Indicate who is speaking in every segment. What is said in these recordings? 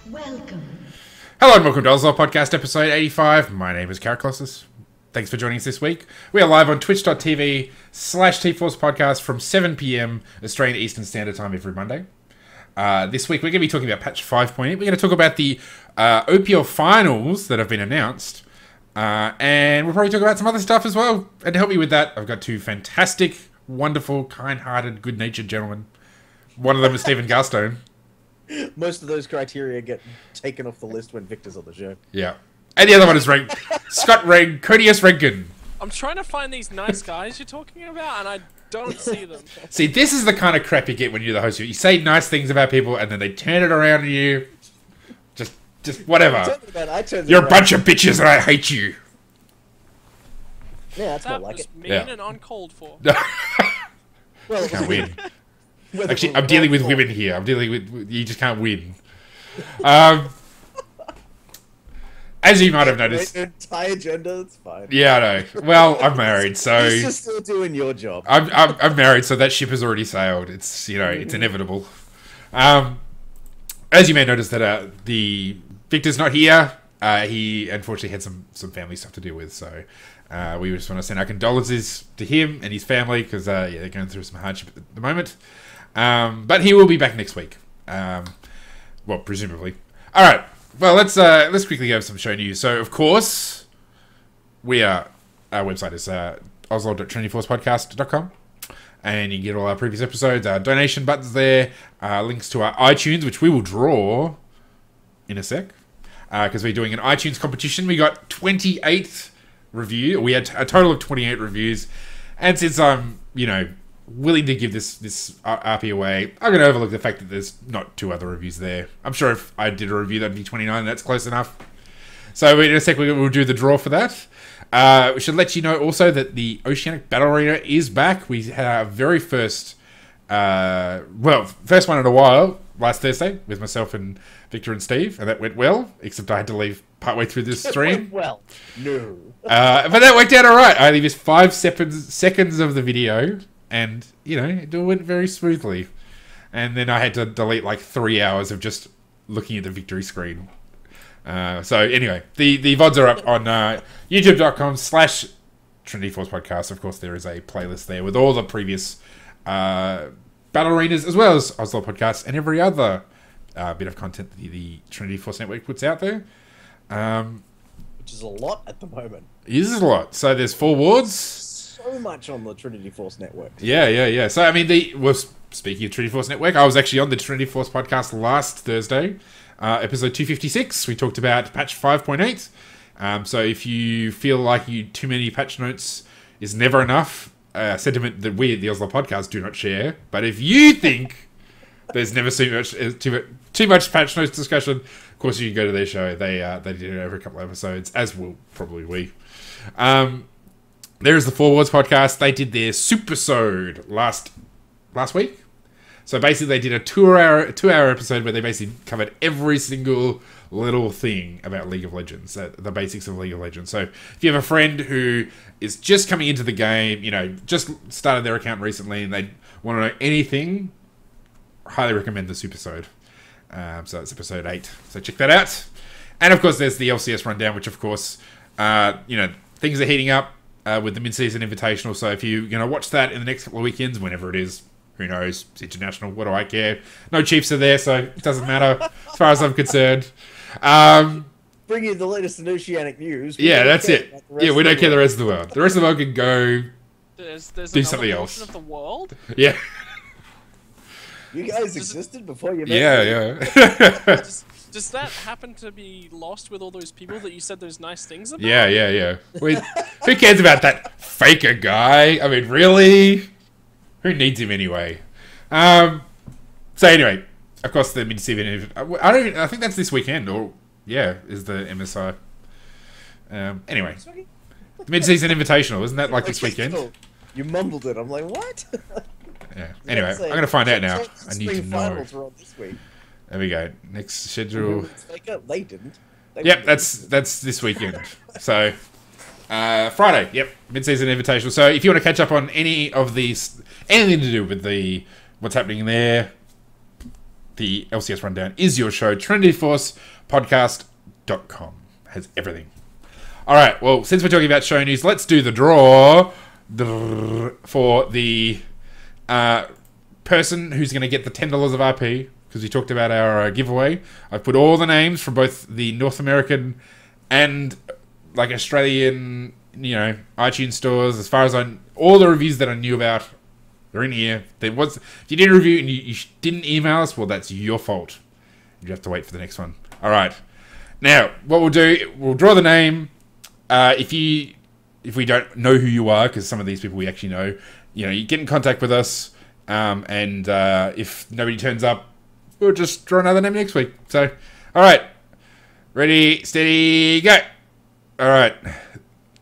Speaker 1: Welcome.
Speaker 2: Hello and welcome to OzLoL Podcast episode 85. My name is Caraclossus. Thanks for joining us this week. We are live on twitch.tv/TForce Podcast from 7 p.m. Australian Eastern Standard Time every Monday. This week we're going to be talking about patch 5.8. We're going to talk about the OPL finals that have been announced. And we'll probably talk about some other stuff as well. And to help me with that, I've got two fantastic, wonderful, kind-hearted, good-natured gentlemen. One of them is Stephen Garstone.
Speaker 3: Most of those criteria get taken off the list when Victor's on the show.
Speaker 2: Yeah. And the other one is Scott Courteous Rankin.
Speaker 4: I'm trying to find these nice guys you're talking about, and I don't see them.
Speaker 2: See, this is the kind of crap you get when you're the host. You say nice things about people, and then they turn it around on you. Just whatever. You're a bunch of bitches, and I hate you.
Speaker 3: Yeah, that's
Speaker 4: That
Speaker 3: more like
Speaker 4: was
Speaker 3: it.
Speaker 4: mean
Speaker 2: Yeah.
Speaker 4: and uncalled for.
Speaker 3: Well,
Speaker 2: Can't win.
Speaker 3: whether
Speaker 2: Actually,
Speaker 3: it was
Speaker 2: I'm dealing with
Speaker 3: wrong or-
Speaker 2: women here. I'm dealing with... You just can't win. As you might have noticed...
Speaker 3: Your entire gender, it's fine.
Speaker 2: Yeah, I know. Well, I'm married, so...
Speaker 3: He's just still doing your job.
Speaker 2: I'm married, so that ship has already sailed. It's, it's inevitable. As you may notice that the Victor's not here. He unfortunately had some family stuff to deal with, so we just want to send our condolences to him and his family because they're going through some hardship at the moment. But he will be back next week. Well, presumably. All right. Well, let's quickly go over some show news. So, of course, our website is ozlol.trinityforcepodcast.com. And you can get all our previous episodes, our donation buttons there, links to our iTunes, which we will draw in a sec. Because we're doing an iTunes competition. We got 28 reviews. We had a total of 28 reviews. And since I'm, willing to give this RP away, I'm going to overlook the fact that there's not two other reviews there. I'm sure if I did a review, that'd be 29. That's close enough. So in a sec, we'll do the draw for that. We should let you know also that the Oceanic Battle Arena is back. We had our very first one in a while last Thursday with myself and Victor and Steve, and that went well, except I had to leave partway through this stream.
Speaker 3: Well, no.
Speaker 2: But that worked out all right. I only missed 5 seconds of the video, and, it went very smoothly. And then I had to delete like 3 hours of just looking at the victory screen. So anyway, the VODs are up on youtube.com/Trinity Force Podcast. Of course, there is a playlist there with all the previous battle arenas, as well as OzLoL Podcasts and every other bit of content that the Trinity Force Network puts out there.
Speaker 3: Which is a lot at the moment.
Speaker 2: It is a lot. So there's 4 wards.
Speaker 3: So much on the Trinity Force Network.
Speaker 2: Yeah. So, speaking of Trinity Force Network, I was actually on the Trinity Force Podcast last Thursday, episode 256. We talked about patch 5.8. So if you feel like too many patch notes is never enough, sentiment that we at the OzLoL Podcast do not share. But if you think there's never too much patch notes discussion, of course you can go to their show. They did it over a couple of episodes, as will probably we. There is the 4 Wards Podcast. They did their Supersode last week. So basically they did a 2-hour episode where they basically covered every single little thing about League of Legends, the basics of League of Legends. So if you have a friend who is just coming into the game, just started their account recently and they want to know anything, highly recommend the Supersode. So it's episode 8. So check that out. And of course there's the LCS rundown, which of course, things are heating up with the mid-season invitational. So if you're going to watch that in the next couple of weekends, whenever it is, who knows? It's international. What do I care? No Chiefs are there, so it doesn't matter as far as I'm concerned.
Speaker 3: Bring you the latest in Oceanic news.
Speaker 2: Yeah, that's it. Yeah, we don't care the rest of the world. The rest of the world can go
Speaker 4: There's
Speaker 2: do something else.
Speaker 4: Of the world.
Speaker 2: Yeah.
Speaker 3: You guys existed before you met
Speaker 2: Yeah.
Speaker 4: Does that happen to be lost with all those people that you said those nice things about?
Speaker 2: Yeah. Who cares about that faker guy? I mean, really? Who needs him anyway? So anyway, of course, the mid-season. I think that's this weekend, is the MSI. Anyway, the mid-season invitational, isn't that like this weekend?
Speaker 3: You mumbled it. I'm like, what?
Speaker 2: Yeah. Anyway, I'm gonna find out now. I need to know.
Speaker 3: Finals were on this week.
Speaker 2: There we go. Next schedule.
Speaker 3: They didn't.
Speaker 2: Yep, that's this weekend. So Friday. Yep, mid-season invitational. So if you want to catch up on any of these, anything to do with what's happening there, the LCS Rundown is your show. TrinityForcePodcast.com has everything. All right, well, since we're talking about show news, let's do the draw for the person who's going to get the $10 of RP, because we talked about our giveaway. I've put all the names from both the North American and like Australian, iTunes stores, as far as all the reviews that I knew about are in here. If you didn't review and you didn't email us, well, that's your fault. You have to wait for the next one. All right. Now, what we'll do, we'll draw the name. If we don't know who you are, because some of these people we actually know, you get in contact with us, and if nobody turns up, we'll just draw another name next week. So, all right, ready, steady, go. All right,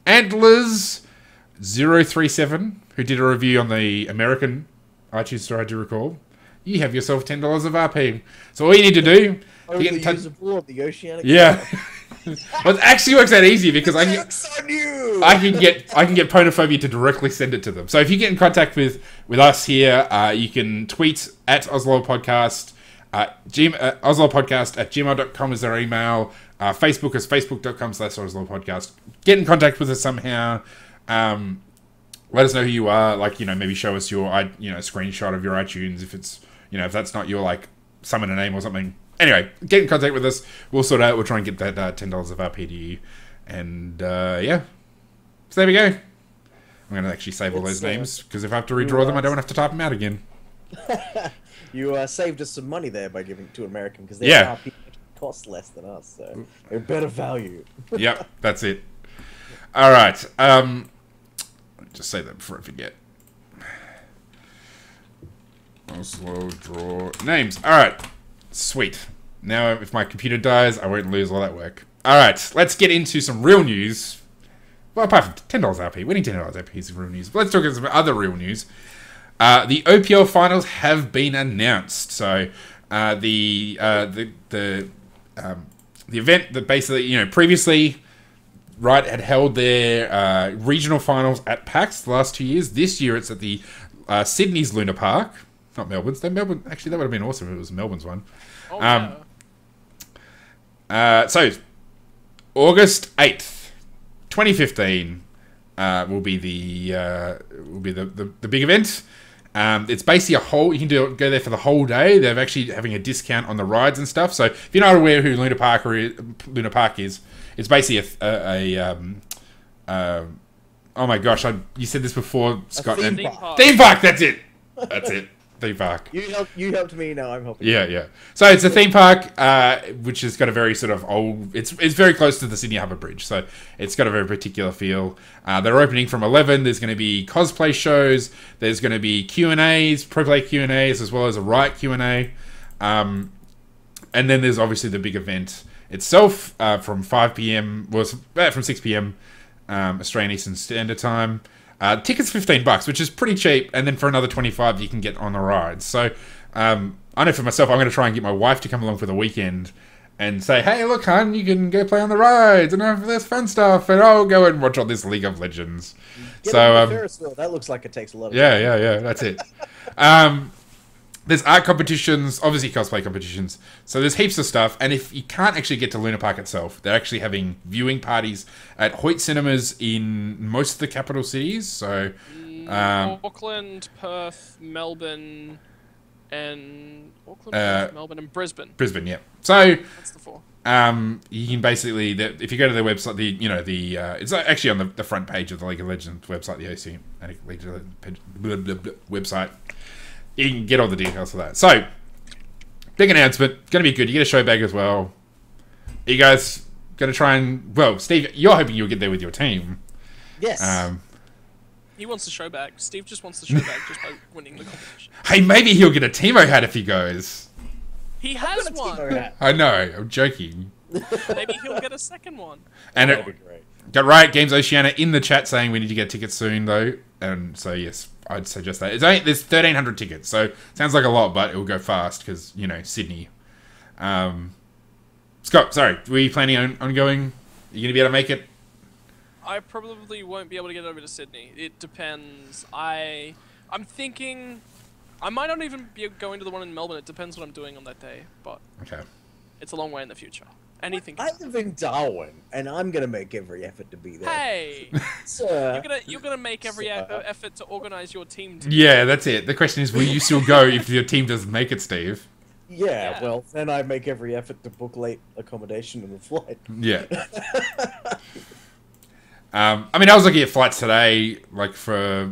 Speaker 2: Antlers037, who did a review on the American iTunes store, I do recall. You have yourself $10 of RP. So all you need to do,
Speaker 3: Only usable of the Oceanic.
Speaker 2: yeah. Well, it actually works out easy because I can get Ponophobia to directly send it to them. So if you get in contact with us here, you can tweet at OzLoL Podcast. OzLoL Podcast at gmail.com is their email. Facebook is facebook.com/OzLoL Podcast. Get in contact with us somehow. Let us know who you are. Maybe show us your screenshot of your iTunes if it's if that's not your summon a name or something. Anyway, get in contact with us. We'll sort out. We'll try and get that $10 of RP to you. And, yeah. So there we go. I'm going to actually save all those names, because if I have to redraw them, I don't have to type them out again.
Speaker 3: You saved us some money there by giving to American, because
Speaker 2: Yeah.
Speaker 3: RP cost less than us, so they're better value.
Speaker 2: Yep, that's it. All right. Just say that before I forget. Oslo draw names. All right. Sweet. Now, if my computer dies, I won't lose all that work. Alright, let's get into some real news. Well, apart from $10 RP. Winning $10 RP is real news. But let's talk about some other real news. The OPL finals have been announced. So, the event that basically, previously, Riot had held their regional finals at PAX the last 2 years. This year, it's at the Sydney's Luna Park. Not Melbourne's. Melbourne. Actually, that would have been awesome if it was Melbourne's one.
Speaker 4: Oh,
Speaker 2: so, August 8th, 2015, will be the big event. It's basically you can go there for the whole day. They're actually having a discount on the rides and stuff. So if you're not aware who Luna Park is, it's basically oh my gosh, you said this before, Scott.
Speaker 3: Theme park.
Speaker 2: Theme park. That's it. Theme park.
Speaker 3: You helped me, now I'm helping
Speaker 2: you.
Speaker 3: Yeah.
Speaker 2: So it's a theme park, which has got a very sort of old... It's very close to the Sydney Harbour Bridge, so it's got a very particular feel. They're opening from 11. There's going to be cosplay shows. There's going to be Q&As, pro play Q&As, as well as a Riot Q&A. And then there's obviously the big event itself from 5 p.m. Well, from 6 p.m. Australian Eastern Standard Time. Tickets $15, which is pretty cheap, and then for another $25 you can get on the rides. So I know for myself, I'm going to try and get my wife to come along for the weekend and say, "Hey, look, hon, you can go play on the rides and have this fun stuff, and I'll go and watch all this League of Legends."
Speaker 3: Get on the Ferris wheel. That looks like it takes a lot of time.
Speaker 2: Yeah, that's it. There's art competitions, obviously cosplay competitions. So there's heaps of stuff. And if you can't actually get to Luna Park itself, they're actually having viewing parties at Hoyt Cinemas in most of the capital cities. So
Speaker 4: Auckland, Perth, Melbourne, and Melbourne and Brisbane.
Speaker 2: Brisbane, yeah. So
Speaker 4: that's the four.
Speaker 2: You can basically, if you go to their website, it's actually on the front page of the League of Legends website, the OC League of Legends website. You can get all the details for that. So, big announcement. Going to be good. You get a show bag as well. Are you guys going to try and... Well, Steve, you're hoping you'll get there with your team.
Speaker 3: Yes.
Speaker 4: He wants the show back. Steve just wants the show back just by winning the competition.
Speaker 2: Hey, maybe he'll get a Teemo hat if he goes.
Speaker 4: He has one.
Speaker 2: I know. I'm joking.
Speaker 4: Maybe he'll get a second one.
Speaker 2: And
Speaker 3: That'd be great.
Speaker 2: Got Riot Games Oceania in the chat saying we need to get tickets soon, though. And so, yes, I'd suggest that. There's 1,300 tickets, so sounds like a lot, but it will go fast because, Sydney. Scott, sorry, were you planning on going? Are you going to be able to make it?
Speaker 4: I probably won't be able to get over to Sydney. It depends. I'm thinking I might not even be going to the one in Melbourne. It depends what I'm doing on that day, but
Speaker 2: Okay.
Speaker 4: it's a long way in the future. Anything.
Speaker 3: I live in Darwin, and I'm gonna make every effort to be there.
Speaker 4: Hey,
Speaker 3: Sir.
Speaker 4: you're gonna make every effort to organize your team.
Speaker 2: Yeah, that's it. The question is, will you still go if your team doesn't make it, Steve?
Speaker 3: Yeah, well, then I make every effort to book late accommodation and a flight.
Speaker 2: Yeah. I mean, I was looking at flights today, like for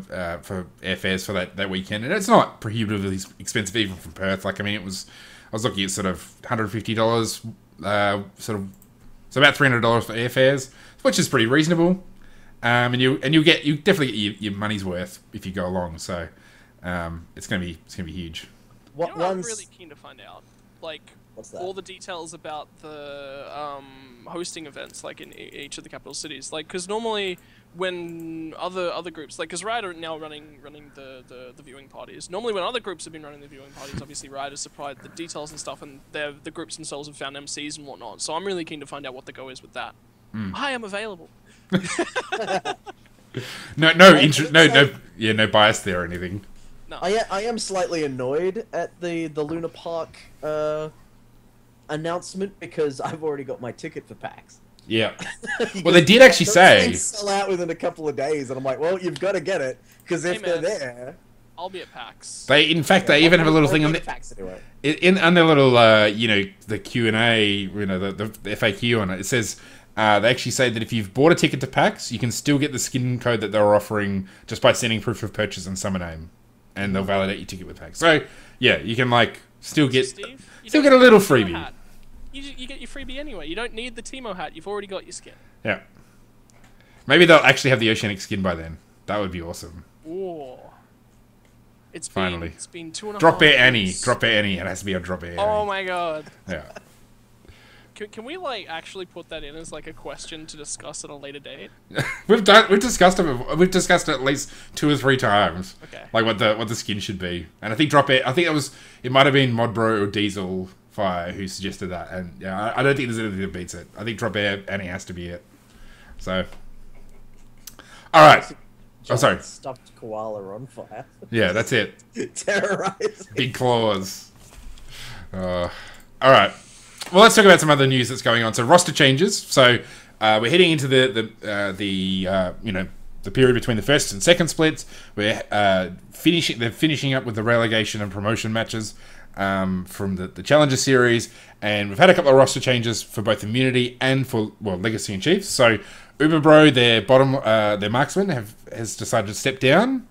Speaker 2: airfares for that weekend, and it's not prohibitively expensive even from Perth. Like, I mean, I was looking at sort of $150, so about $300 for airfares, which is pretty reasonable. And you definitely get your money's worth if you go along. So, it's gonna be huge.
Speaker 4: What I'm really keen to find out, like,
Speaker 3: What's that?
Speaker 4: all the details about the hosting events, like in each of the capital cities. Like, because normally when other groups, like, because Riot are now running the viewing parties. Normally when other groups have been running the viewing parties, obviously Riot has supplied the details and stuff, and the groups themselves have found MCs and whatnot. So I'm really keen to find out what the go is with that. I am available.
Speaker 2: No bias there or anything.
Speaker 4: No.
Speaker 3: I am slightly annoyed at the Luna Park announcement because I've already got my ticket for PAX.
Speaker 2: Yeah. Well, they did actually say
Speaker 3: sell out within a couple of days, and I'm like, well, you've got to get it because if they're there,
Speaker 4: I'll be at PAX.
Speaker 2: they even have a little thing on the
Speaker 3: PAX anyway.
Speaker 2: on their little the Q&A, the FAQ on it. It says they actually say that if you've bought a ticket to PAX, you can still get the skin code that they were offering just by sending proof of purchase and summer name, and they'll validate your ticket with PAX. So yeah, you can like still get
Speaker 4: Steve,
Speaker 2: a little freebie.
Speaker 4: Hat. You get your freebie anyway. You don't need the Teemo hat. You've already got your skin.
Speaker 2: Yeah. Maybe they'll actually have the Oceanic skin by then. That would be awesome.
Speaker 4: Ooh. It's
Speaker 2: Finally.
Speaker 4: been 2.5
Speaker 2: Drop Bear Annie.
Speaker 4: years.
Speaker 2: Drop Bear Annie. It has to be a Drop Bear Annie.
Speaker 4: Oh my god.
Speaker 2: Yeah.
Speaker 4: Can we like actually put that in as like a question to discuss at a later date?
Speaker 2: We've discussed it. We've discussed it at least 2 or 3 times.
Speaker 4: Okay.
Speaker 2: Like what the skin should be. And I think Drop Bear. I think it might have been Modbro or Diesel Fire who suggested that. And yeah, I don't think there's anything that beats it. I think Drop Bear Annie has to be it. So. All right. Oh, sorry.
Speaker 3: Stuffed koala on fire.
Speaker 2: Yeah, that's it.
Speaker 3: Terrorizing.
Speaker 2: Big claws. All right. Well, let's talk about some other news that's going on. So roster changes. So we're heading into the period between the first and second splits. They're finishing up with the relegation and promotion matches from the Challenger series, and we've had a couple of roster changes for both Immunity and for Legacy and Chiefs. So Uberbro, their marksman, has decided to step down.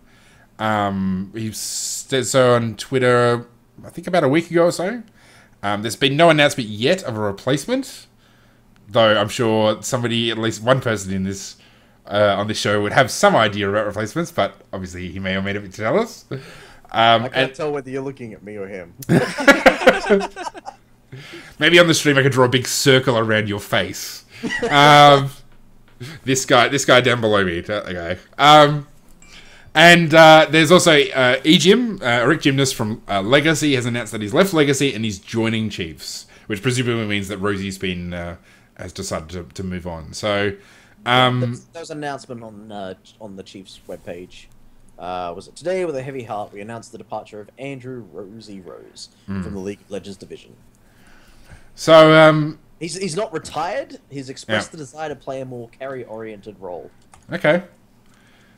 Speaker 2: He said so on Twitter, I think about a week ago or so. There's been no announcement yet of a replacement, though I'm sure somebody, at least one person in this on this show, would have some idea about replacements, but obviously he may or may not tell us.
Speaker 3: I can't tell whether you're looking at me or him.
Speaker 2: Maybe on the stream I could draw a big circle around your face. This guy down below me. Okay. And there's also eGym, Rick Gymnast from Legacy has announced that he's left Legacy and he's joining Chiefs, which presumably means that Rosie's has decided to move on. So
Speaker 3: there was an announcement on the Chiefs webpage. Was it today? With a heavy heart, we announced the departure of Andrew Rosie Rose from the League of Legends division.
Speaker 2: So
Speaker 3: he's not retired. He's expressed the desire to play a more carry-oriented role.
Speaker 2: Okay.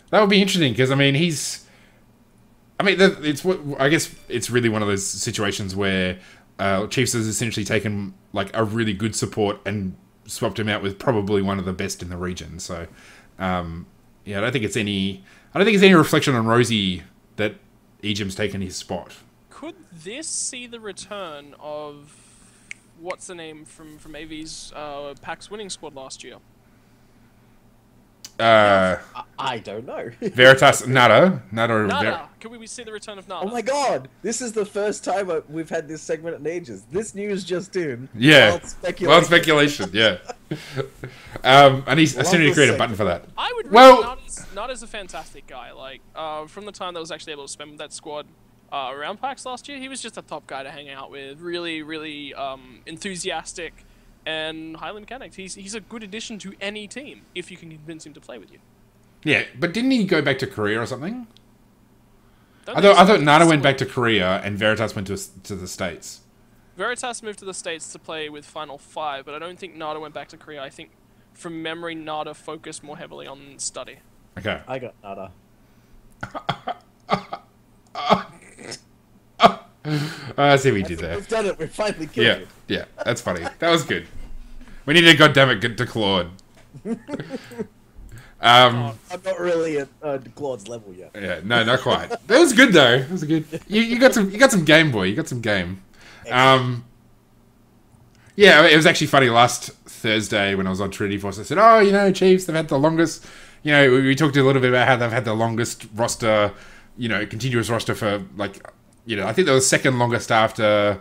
Speaker 2: That would be interesting because I guess it's really one of those situations where Chiefs has essentially taken like a really good support and swapped him out with probably one of the best in the region. So I don't think it's any reflection on Rosie that eGym's taken his spot.
Speaker 4: Could this see the return of what's the name from AV's PAX winning squad last year?
Speaker 3: I don't know.
Speaker 2: Veritas Nada.
Speaker 4: Can we see the return of Nada?
Speaker 3: Oh my god! This is the first time we've had this segment in ages. This news just in.
Speaker 2: Yeah.
Speaker 3: Wild
Speaker 2: speculation. Yeah. And he's assuming to create a button for that.
Speaker 4: I would really Nada's a fantastic guy. Like from the time that I was actually able to spend with that squad around PAX last year, he was just a top guy to hang out with. Really, really enthusiastic. And highly mechanics. He's a good addition to any team if you can convince him to play with you.
Speaker 2: Yeah, but didn't he go back to Korea or something? I thought Nana went back to Korea and Veritas went to the States.
Speaker 4: Veritas moved to the States to play with Final 5, but I don't think Nada went back to Korea. I think, from memory, Nada focused more heavily on study.
Speaker 2: Okay.
Speaker 3: I got Nada.
Speaker 2: I see what we did there.
Speaker 3: We've done it. We've finally killed it.
Speaker 2: Yeah, that's funny. That was good. We need to goddammit get to Claude.
Speaker 3: I'm not really at Claude's level yet.
Speaker 2: Yeah, no, not quite. That was good though. That was good. You got some game, boy. You got some game. Yeah, it was actually funny. Last Thursday when I was on Trinity Force, I said, "Oh, you know, Chiefs, they've had the longest." You know, we talked a little bit about how they've had the longest roster, you know, continuous roster for like, you know, I think they were second longest after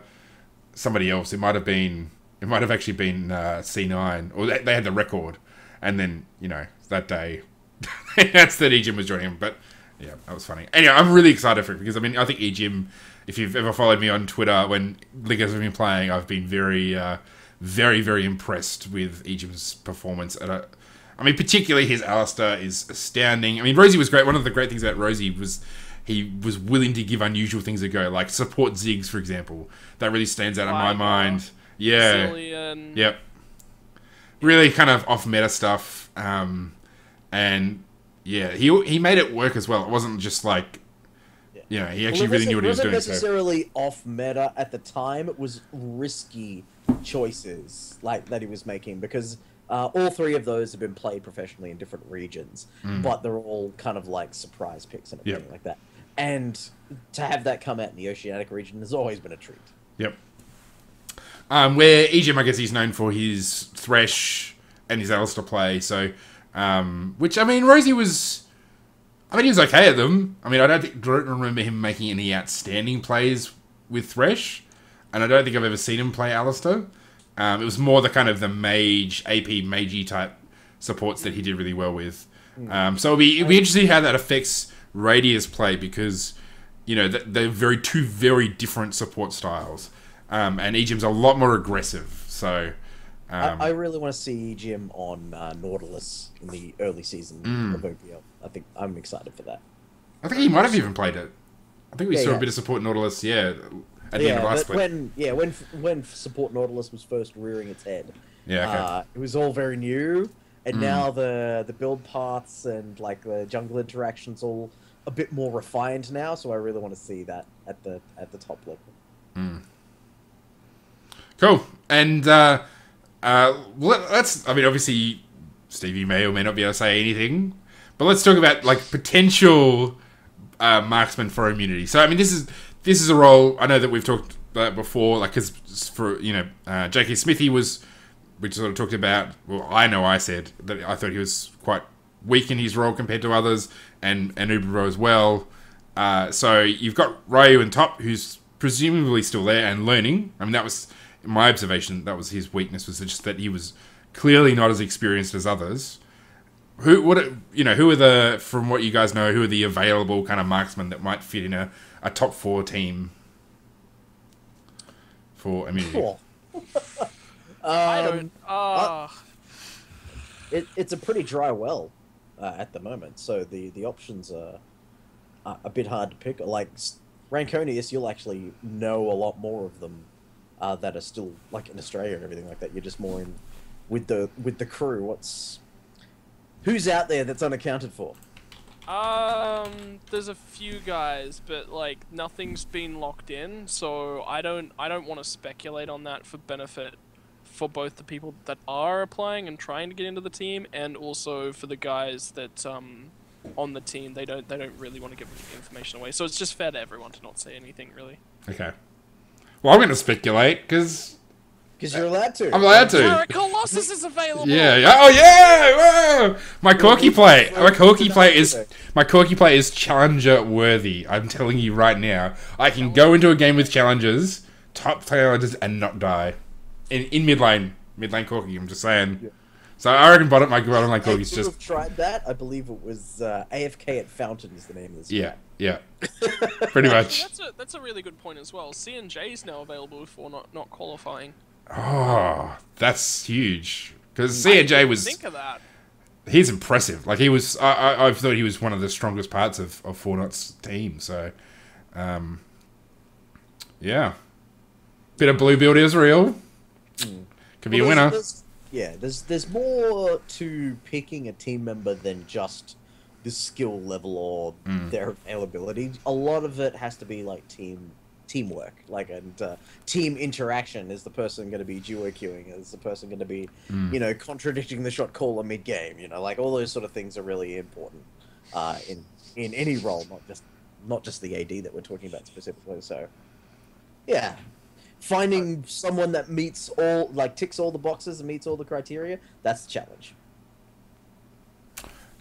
Speaker 2: somebody else. It might have actually been C9, or they had the record, and then you know that day, that's that EGM was joining him. But yeah, that was funny. Anyway, I'm really excited for it because I mean, I think EGM. If you've ever followed me on Twitter when League has been playing, I've been very, very impressed with EGM's performance. I mean, particularly his Alistair is astounding. I mean, Rosie was great. One of the great things about Rosie was he was willing to give unusual things a go, like support Ziggs, for example. That really stands out in my mind. Yeah.
Speaker 4: Zillion.
Speaker 2: Yep. Really kind of off-meta stuff. And, yeah, he made it work as well. It wasn't just like... You know, he actually really knew what he was doing.
Speaker 3: It wasn't necessarily off meta at the time. It was risky choices like that he was making because all three of those have been played professionally in different regions, but they're all kind of like surprise picks and everything like that. And to have that come out in the Oceanic region has always been a treat. Yep.
Speaker 2: Where EGM, I guess, he's known for his Thresh and his Alistair play. So, which I mean, Rosie was. I mean, he was okay at them. I mean, I don't remember him making any outstanding plays with Thresh, and I don't think I've ever seen him play Alistair. It was more the kind of the mage, AP, magey type supports that he did really well with. So it'll be interesting how that affects Radia's play because, you know, they're two very different support styles. And EGM's a lot more aggressive, so...
Speaker 3: I really want to see Jim on Nautilus in the early season of OPL. I think I'm excited for that.
Speaker 2: I think he might have even played it. I think we saw a bit of support Nautilus, at the end of last week.
Speaker 3: When support Nautilus was first rearing its head,
Speaker 2: okay.
Speaker 3: It was all very new, and now the build paths and like the jungle interactions all a bit more refined now. So I really want to see that at the top level.
Speaker 2: Cool, and. Let's. I mean, obviously, Stevie may or may not be able to say anything, but let's talk about like potential marksman for immunity. So, I mean, this is a role I know that we've talked about before, like because for J.K. Smithy we sort of talked about. Well, I said that I thought he was quite weak in his role compared to others, and Ubero as well. So you've got Ryu and top, who's presumably still there and learning. I mean, that was. In my observation, that was his weakness, was just that he was clearly not as experienced as others. Who are the, from what you guys know, who are the available kind of marksmen that might fit in a top 4 team for immunity?
Speaker 3: Cool.
Speaker 4: I don't.
Speaker 3: It's a pretty dry well at the moment, so the options are a bit hard to pick. Like Ranconius, you'll actually know a lot more of them. That are still like in Australia and everything like that. You're just more in with the crew. Who's out there that's unaccounted for?
Speaker 4: There's a few guys, but like nothing's been locked in, so I don't want to speculate on that for benefit for both the people that are applying and trying to get into the team, and also for the guys that on the team they don't really want to give information away. So it's just fair to everyone to not say anything really.
Speaker 2: Okay. Well, I'm going to speculate, because
Speaker 3: you're allowed to.
Speaker 2: I'm allowed to.
Speaker 4: Alright, Colossus is available!
Speaker 2: Yeah. Oh, yeah! Whoa! My Corky play is challenger worthy. I'm telling you right now. I can go into a game with challengers, top challengers, and not die. In mid lane. Mid lane Corky, I'm just saying. Yeah. So I reckon bottom lane Corky's just...
Speaker 3: I've tried that. I believe it was AFK at Fountain is the name of this game.
Speaker 2: Yeah. Pretty much.
Speaker 4: That's a really good point as well. C&J is now available for not qualifying.
Speaker 2: Oh, that's huge. Because C&J was...
Speaker 4: Think of that.
Speaker 2: He's impressive. Like, he was... I thought he was one of the strongest parts of Fortnite's team, so... Yeah. Bit of blue build is real. Could be a winner.
Speaker 3: There's more to picking a team member than just the skill level or their availability. A lot of it has to be like teamwork, and team interaction. Is the person going to be duo queuing? Is the person going to be, contradicting the shot caller mid game? Like all those sort of things are really important in any role, not just the AD that we're talking about specifically. So, yeah. Finding someone that ticks all the boxes and meets all the criteria, that's the challenge.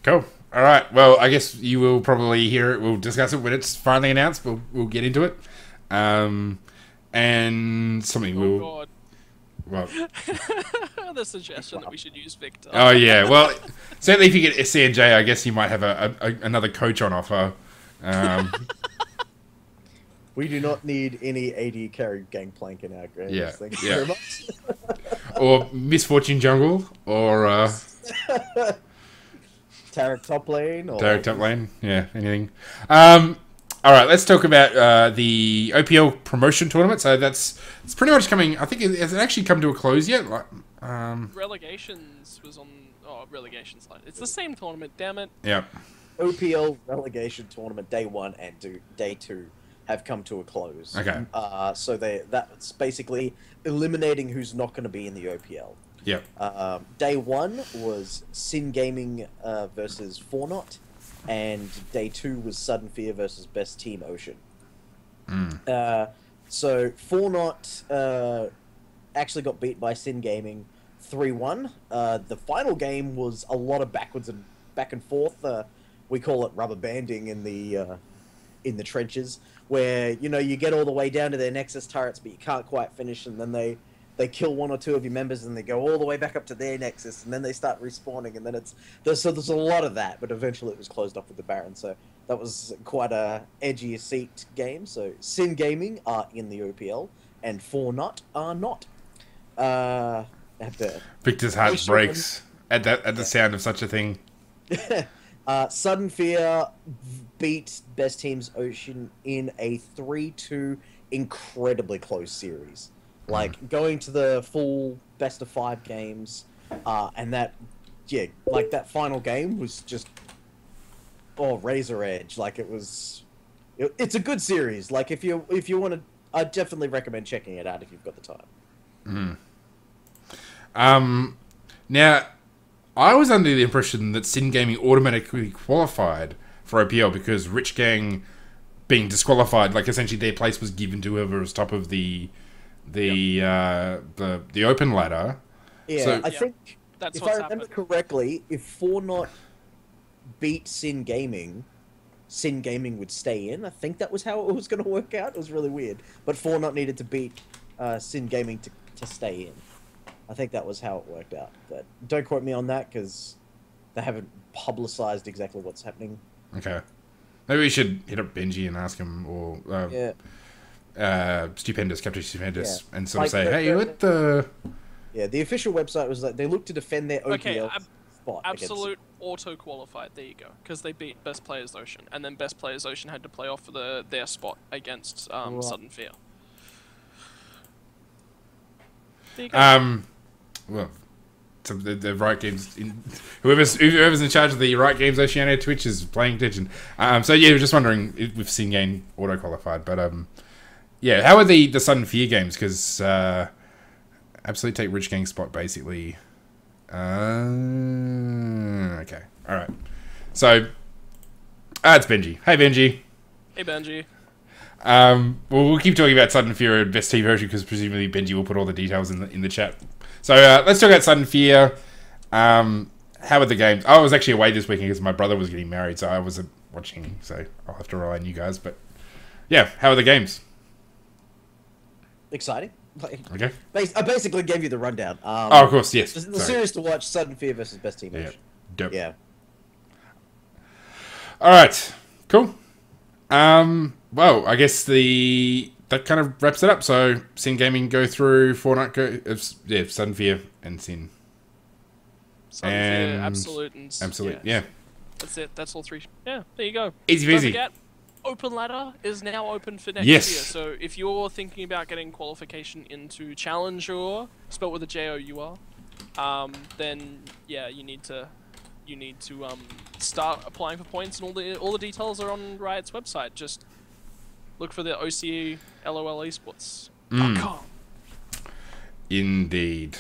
Speaker 2: Cool. All right. Well, I guess you will probably hear it. We'll discuss it when it's finally announced. We'll get into it. And something
Speaker 4: God.
Speaker 2: Well,
Speaker 4: the suggestion that we should use Victor.
Speaker 2: Oh, yeah. Well, certainly if you get CNJ, I guess you might have another coach on offer.
Speaker 3: We do not need any AD carry Gangplank in our games.
Speaker 2: Yeah,
Speaker 3: Thank you very much.
Speaker 2: Or Misfortune Jungle, or
Speaker 3: Tarek top lane. Or
Speaker 2: Tarek top lane. Yeah, anything. All right, let's talk about the OPL promotion tournament. So it's pretty much coming. I think has it actually come to a close yet?
Speaker 4: Relegations was on. Oh, relegations line. It's the same tournament. Damn it.
Speaker 2: Yeah.
Speaker 3: OPL relegation tournament day 1 and day 2 have come to a close.
Speaker 2: Okay.
Speaker 3: So that's basically eliminating who's not going to be in the OPL.
Speaker 2: Yep.
Speaker 3: Day 1 was Sin Gaming versus Fornot, and day 2 was Sudden Fear versus Best Team Ocean. So Fornot actually got beat by Sin Gaming 3-1. The final game was a lot of back and forth. We call it rubber banding in the trenches, where you get all the way down to their Nexus turrets, but you can't quite finish, and then they kill 1 or 2 of your members, and they go all the way back up to their Nexus, and then they start respawning, and then there's a lot of that, but eventually it was closed off with the Baron, so that was quite a edgy seat game. So Sin Gaming are in the OPL, and Fornot are not.
Speaker 2: Victor's heart breaks at the sound of such a thing.
Speaker 3: Sudden Fear beat Best Teams Ocean in a 3-2 incredibly close series. Going to the full best of 5 games, and that final game was just razor edge. It's a good series. If you want to, I definitely recommend checking it out if you've got the time.
Speaker 2: Now, I was under the impression that Sin Gaming automatically qualified for OPL because Rich Gang being disqualified, essentially their place was given to whoever was top of the open ladder.
Speaker 3: Yeah,
Speaker 2: so,
Speaker 3: I think
Speaker 4: that's
Speaker 3: if I remember correctly, if Fornot beat Sin Gaming would stay in. I think that was how it was going to work out. It was really weird, but Fornot needed to beat Sin Gaming to stay in. I think that was how it worked out, but don't quote me on that because they haven't publicized exactly what's happening.
Speaker 2: Okay. Maybe we should hit up Benji and ask him, or Stupendous, Captain Stupendous, and sort of say, hey, what the...
Speaker 3: Yeah, the official website was that they look to defend their OPL spot.
Speaker 4: Absolute auto-qualified, there you go, because they beat Best Players Ocean, and then Best Players Ocean had to play off for their spot against Sudden Fear. There you go.
Speaker 2: Well, so the Riot Games, whoever's in charge of the Riot Games Oceania Twitch is paying attention. So yeah, we're just wondering if we've seen game auto qualified, but yeah, how are the Sudden Fear games? Because Absolute take Rich Gang spot basically. Okay, all right. So it's Benji. Hey Benji.
Speaker 4: Hey Benji.
Speaker 2: Well, we'll keep talking about Sudden Fear and Best Team version because presumably Benji will put all the details in the chat. So let's talk about Sudden Fear. How are the games? I was actually away this weekend because my brother was getting married, so I wasn't watching. So I'll have to rely on you guys. But yeah, how are the games?
Speaker 3: Exciting.
Speaker 2: Okay.
Speaker 3: I basically gave you the rundown.
Speaker 2: Of course, yes.
Speaker 3: The series to watch: Sudden Fear versus Best Team.
Speaker 2: Yeah. Dope.
Speaker 3: Yeah.
Speaker 2: All right. Cool. Well, I guess that kind of wraps it up. So, Sin Gaming go through, Fortnite Sudden Fear and Sin.
Speaker 4: Sudden Fear, Absolute,
Speaker 2: yeah.
Speaker 4: That's it. That's all 3. Yeah, there you go.
Speaker 2: Easy peasy.
Speaker 4: Don't forget, open ladder is now open for next
Speaker 2: Yes.
Speaker 4: year. So if you're thinking about getting qualification into Challenger, spelled with a Jour, then yeah, you need to start applying for points, and all the details are on Riot's website. Just look for the OCE LOL esports.com.
Speaker 2: Indeed.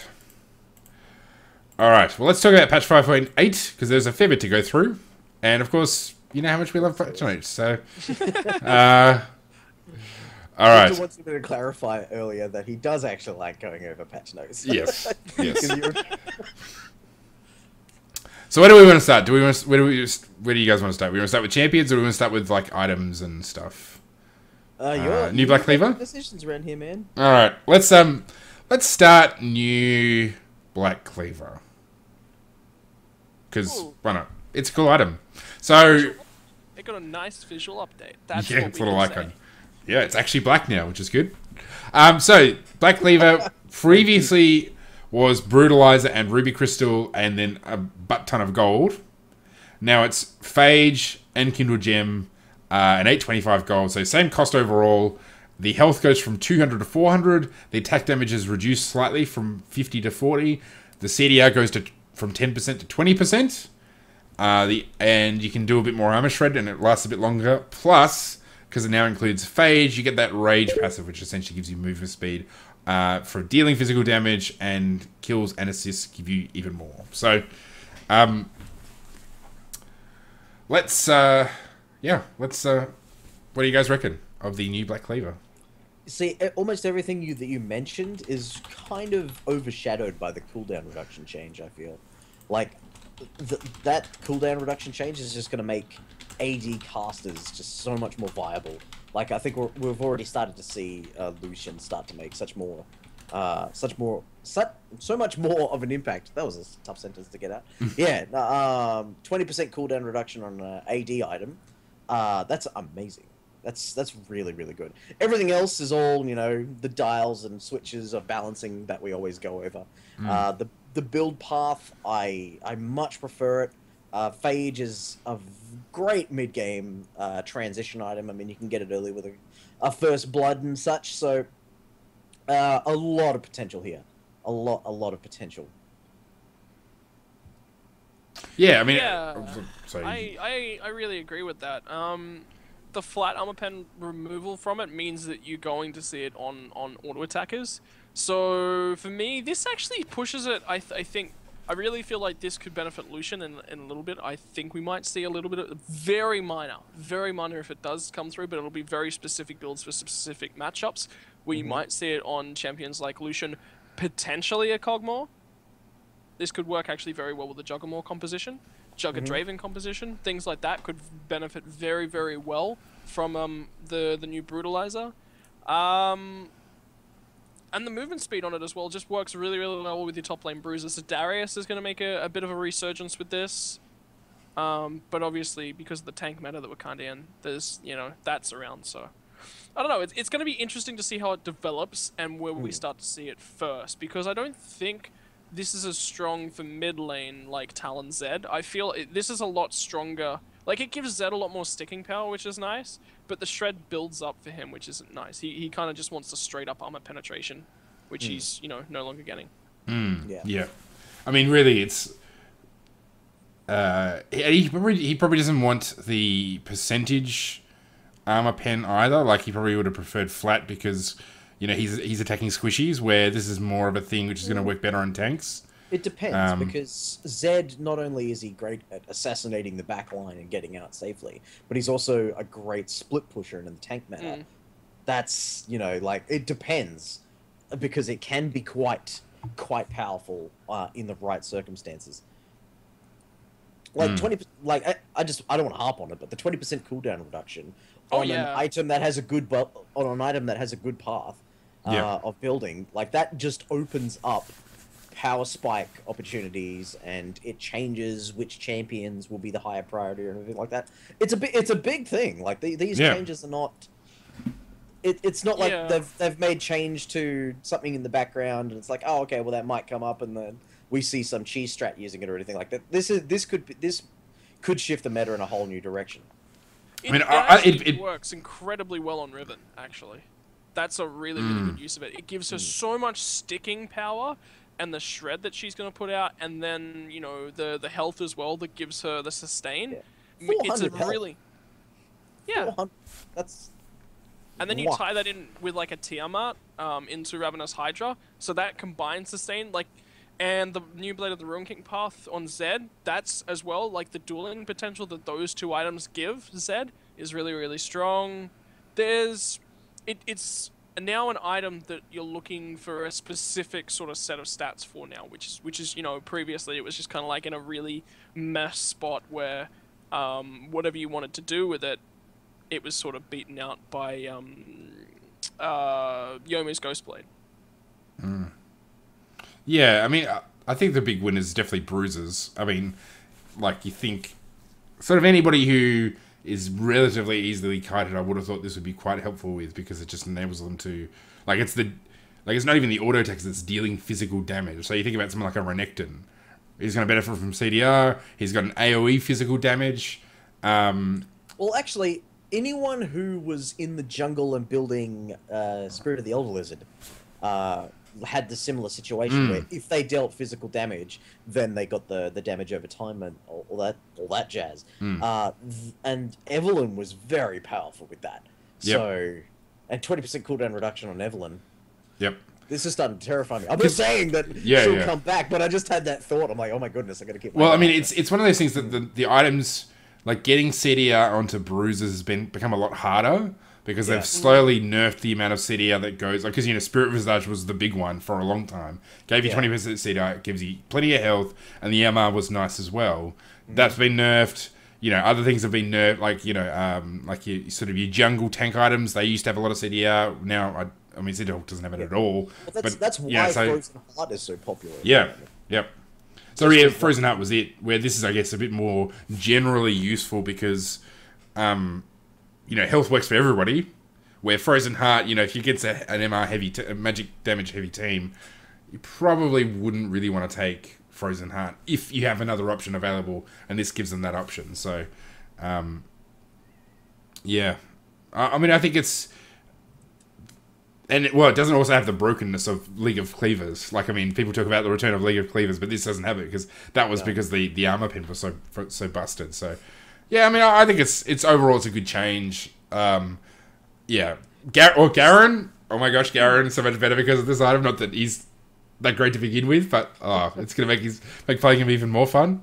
Speaker 2: All right. Well, let's talk about patch 5.8 because there's a fair bit to go through, and of course, you know how much we love patch notes. So, all right.
Speaker 3: I wanted to clarify earlier that he does actually like going over patch notes.
Speaker 2: Yes. Yes. So where do we want to start? Where do you guys want to start? We want to start with champions, or do we want to start with like items and stuff? New Black Cleaver
Speaker 3: decisions around here, man.
Speaker 2: All right, let's start new Black Cleaver because why not? It's a cool item. So
Speaker 4: they got a nice visual update. That's
Speaker 2: yeah,
Speaker 4: what
Speaker 2: it's
Speaker 4: we
Speaker 2: what I
Speaker 4: can
Speaker 2: like.
Speaker 4: say.
Speaker 2: Yeah, it's actually black now, which is good. So Black Cleaver previously was Brutalizer and Ruby Crystal, and then a butt ton of gold. Now it's Phage and Kindle Gem, and 825 gold. So same cost overall. The health goes from 200 to 400. The attack damage is reduced slightly from 50 to 40. The CDR goes from 10% to 20%. And you can do a bit more armor shred, and it lasts a bit longer. Plus, because it now includes Phage, you get that Rage passive, which essentially gives you movement speed for dealing physical damage, and kills and assists give you even more. So, let's what do you guys reckon of the new Black Cleaver?
Speaker 3: See, almost everything that you mentioned is kind of overshadowed by the cooldown reduction change, I feel. Like, that cooldown reduction change is just going to make AD casters just so much more viable. Like, I think we've already started to see Lucian start to make so much more of an impact. That was a tough sentence to get out. Yeah, 20% cooldown reduction on an AD item. That's amazing. That's really, really good. Everything else is all, the dials and switches of balancing that we always go over. The build path, I much prefer it. Phage is a great mid-game transition item. I mean, you can get it early with a first blood and such, so a lot of potential here. A lot of potential.
Speaker 2: Yeah, I mean...
Speaker 4: Yeah,
Speaker 2: sorry.
Speaker 4: I really agree with that. The flat armor pen removal from it means that you're going to see it on auto attackers. So for me, this actually pushes it. I think I really feel like this could benefit Lucian in a little bit. I think we might see a little bit of very minor if it does come through, but it'll be very specific builds for specific matchups. We might see it on champions like Lucian, potentially a Kog'Maw. This could work actually very well with the Juggermaw composition. Jugger Draven composition, things like that could benefit very, very well from the new Brutalizer. And the movement speed on it as well just works really, really well with your top lane bruiser. So Darius is going to make a bit of a resurgence with this. But obviously, because of the tank meta that we're kind of in, there's, that's around. So I don't know. It's going to be interesting to see how it develops and where we start to see it first. Because I don't think this is as strong for mid lane like Talon Zed. I feel this is a lot stronger. Like, it gives Zed a lot more sticking power, which is nice, but the shred builds up for him, which isn't nice. He kind of just wants to straight up armor penetration, which he's, no longer getting.
Speaker 2: Yeah. I mean, really, it's... he probably doesn't want the percentage armor pen either. Like, he probably would have preferred flat because... he's attacking squishies, where this is more of a thing which is going to work better on tanks.
Speaker 3: It depends, because Zed, not only is he great at assassinating the back line and getting out safely, but he's also a great split pusher in the tank meta. That's, it depends, because it can be quite powerful in the right circumstances. Like 20, like I don't want to harp on it, but the 20% cooldown reduction on an item that has a good path of building, like that just opens up power spike opportunities, and it changes which champions will be the higher priority or anything like that. It's a big thing. Like these changes are not. It's not like they've made change to something in the background, and it's like, oh, okay, well that might come up, and then we see some cheese strat using it or anything like that. This could shift the meta in a whole new direction.
Speaker 4: It,
Speaker 2: I mean,
Speaker 4: it actually
Speaker 2: it
Speaker 4: works incredibly well on Riven, actually. That's a really, really good use of it. It gives her so much sticking power, and the shred that she's going to put out, and then, you know, the health as well that gives her the sustain.
Speaker 3: Yeah.
Speaker 4: It's a
Speaker 3: 400 health.
Speaker 4: really... Yeah.
Speaker 3: 400. That's.
Speaker 4: And then you
Speaker 3: Wow.
Speaker 4: tie that in with like a Tiamat into Ravenous Hydra, so that combines sustain, like, and the new Blade of the Ruin King path on Zed, that's as well, like the dueling potential that those two items give Zed is really, really strong. It's now an item that you're looking for a specific sort of set of stats for now, which is, you know, previously it was just kind of like in a really mess spot where whatever you wanted to do with it, it was sort of beaten out by Yomu's Ghostblade.
Speaker 2: Yeah, I mean, I think the big win is definitely bruises. I mean, like, you think sort of anybody who is relatively easily kited, I would have thought this would be quite helpful with, because it just enables them to, like, it's not even the auto attacks, it's dealing physical damage. So you think about someone like a Renekton, he's going to benefit from CDR. He's got an AOE physical damage.
Speaker 3: Well, actually, anyone who was in the jungle and building Spirit of the Elder Lizard had the similar situation where if they dealt physical damage, then they got the damage over time and all that jazz. And Evelyn was very powerful with that.
Speaker 2: Yep.
Speaker 3: So, and 20% cooldown reduction on Evelyn.
Speaker 2: Yep.
Speaker 3: This is starting to terrify me. I'm not saying that
Speaker 2: Yeah,
Speaker 3: she'll
Speaker 2: yeah.
Speaker 3: come back, but I just had that thought. I'm like, oh my goodness, I gotta keep.
Speaker 2: Well, I mean, it's one of those things that the items, like getting CDR onto bruises has become a lot harder, because they've slowly nerfed the amount of CDR that goes, like, because, you know, Spirit Visage was the big one for a long time. Gave you 20% CDR, it gives you plenty of health, and the MR was nice as well. That's been nerfed. You know, other things have been nerfed, like, you know, like your sort of your jungle tank items. They used to have a lot of CDR. Now, I mean, City Hawk doesn't have it at all.
Speaker 3: Well,
Speaker 2: but
Speaker 3: that's why
Speaker 2: yeah, so,
Speaker 3: Frozen Heart is so popular.
Speaker 2: Yeah, yep. So yeah, Frozen Heart was it. Where this is, I guess, a bit more generally useful because, you know, health works for everybody. Where Frozen Heart, you know, if you get an MR heavy, a magic damage heavy team, you probably wouldn't really want to take Frozen Heart if you have another option available, and this gives them that option. So, yeah, I mean, I think it's. And it doesn't also have the brokenness of League of Cleavers. Like, I mean, people talk about the return of League of Cleavers, but this doesn't have it because that was because the armor pin was so busted. So, yeah, I mean, I think it's overall it's a good change. Yeah, Garen. Oh my gosh, Garen so much better because of this item. Not that he's that great to begin with, but it's gonna make playing him even more fun.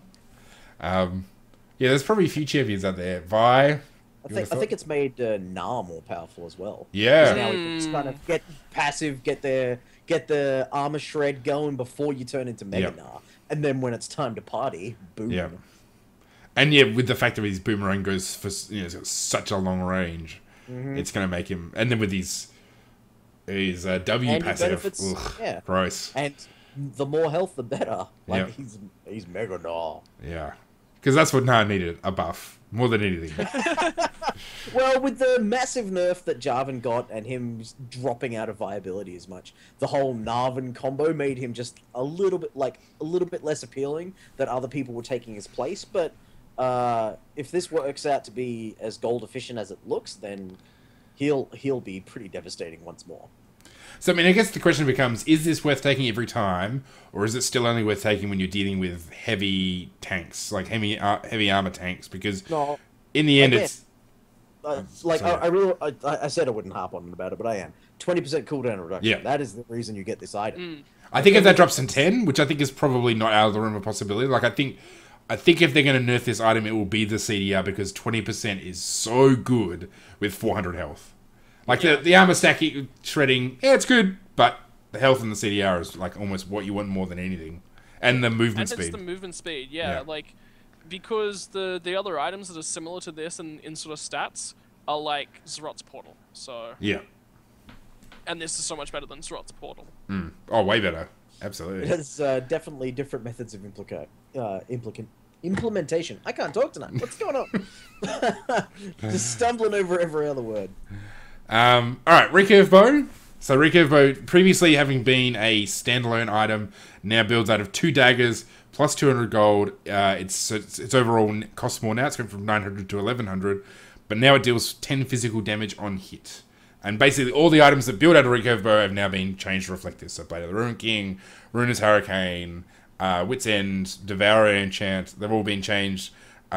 Speaker 2: Yeah, there's probably a few champions out there. Vi.
Speaker 3: I think it's made Na more powerful as well.
Speaker 2: Yeah.
Speaker 3: 'Cause now we can just kind of get passive, get the armor shred going before you turn into Mega Na, and then when it's time to party, boom.
Speaker 2: Yeah. And yeah, with the fact that his boomerang goes for, you know, it's got such a long range, it's going to make him. And then with his W
Speaker 3: And
Speaker 2: passive,
Speaker 3: benefits,
Speaker 2: gross.
Speaker 3: And the more health, the better. Like he's Mega Na.
Speaker 2: Yeah, because that's what Na needed, a buff more than anything.
Speaker 3: Well, with the massive nerf that Jarvan got and him dropping out of viability as much, the whole Narvan combo made him just a little bit less appealing that other people were taking his place. But if this works out to be as gold efficient as it looks, then he'll be pretty devastating once more.
Speaker 2: So, I mean, I guess the question becomes, is this worth taking every time, or is it still only worth taking when you're dealing with heavy tanks, like heavy armor tanks? Because in the end, it's...
Speaker 3: I said I wouldn't harp on about it, but I am. 20% cooldown reduction.
Speaker 2: Yeah.
Speaker 3: That is the reason you get this item.
Speaker 2: I think if that drops to 10, which I think is probably not out of the realm of possibility, like, I think if they're going to nerf this item, it will be the CDR, because 20% is so good with 400 health. Like, the armor stacking, shredding, it's good, but the health and the CDR is, like, almost what you want more than anything. And the movement speed.
Speaker 4: And it's the movement speed, like, because the other items that are similar to this in sort of stats are, like, Zrot's Portal, so...
Speaker 2: Yeah.
Speaker 4: And this is so much better than Zrot's Portal.
Speaker 2: Oh, way better. Absolutely.
Speaker 3: There's definitely different methods of implementation. I can't talk tonight. What's going on? Just stumbling over every other word.
Speaker 2: Alright, Recurve Bow. So Recurve Bow, previously having been a standalone item, now builds out of 2 daggers, plus 200 gold. Its overall costs more now. It's going from 900 to 1100. but now it deals 10 physical damage on hit. And basically, all the items that build out a recurve bow have now been changed to reflect this. So, Blade of the Ruin King, Runer's Hurricane, Wit's End, Devourer Enchant, they've all been changed.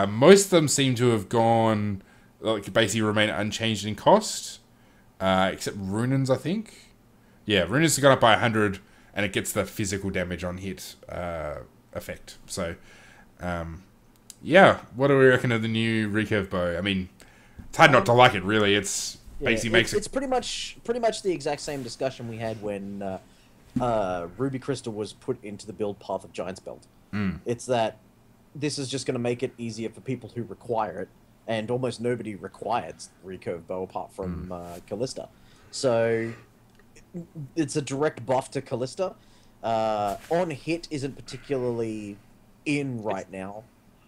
Speaker 2: Most of them seem to have gone, like, basically remain unchanged in cost, except Runan's, I think. Yeah, Runan's has gone up by 100, and it gets the physical damage on hit effect. So, yeah, what do we reckon of the new recurve bow? I mean, it's hard not to like it, really. It's... basically makes
Speaker 3: it's pretty much the exact same discussion we had when Ruby Crystal was put into the build path of Giant's Belt. It's that this is just going to make it easier for people who require it, and almost nobody requires recurve bow apart from Callista. So it's a direct buff to Callista. On hit isn't particularly in right now.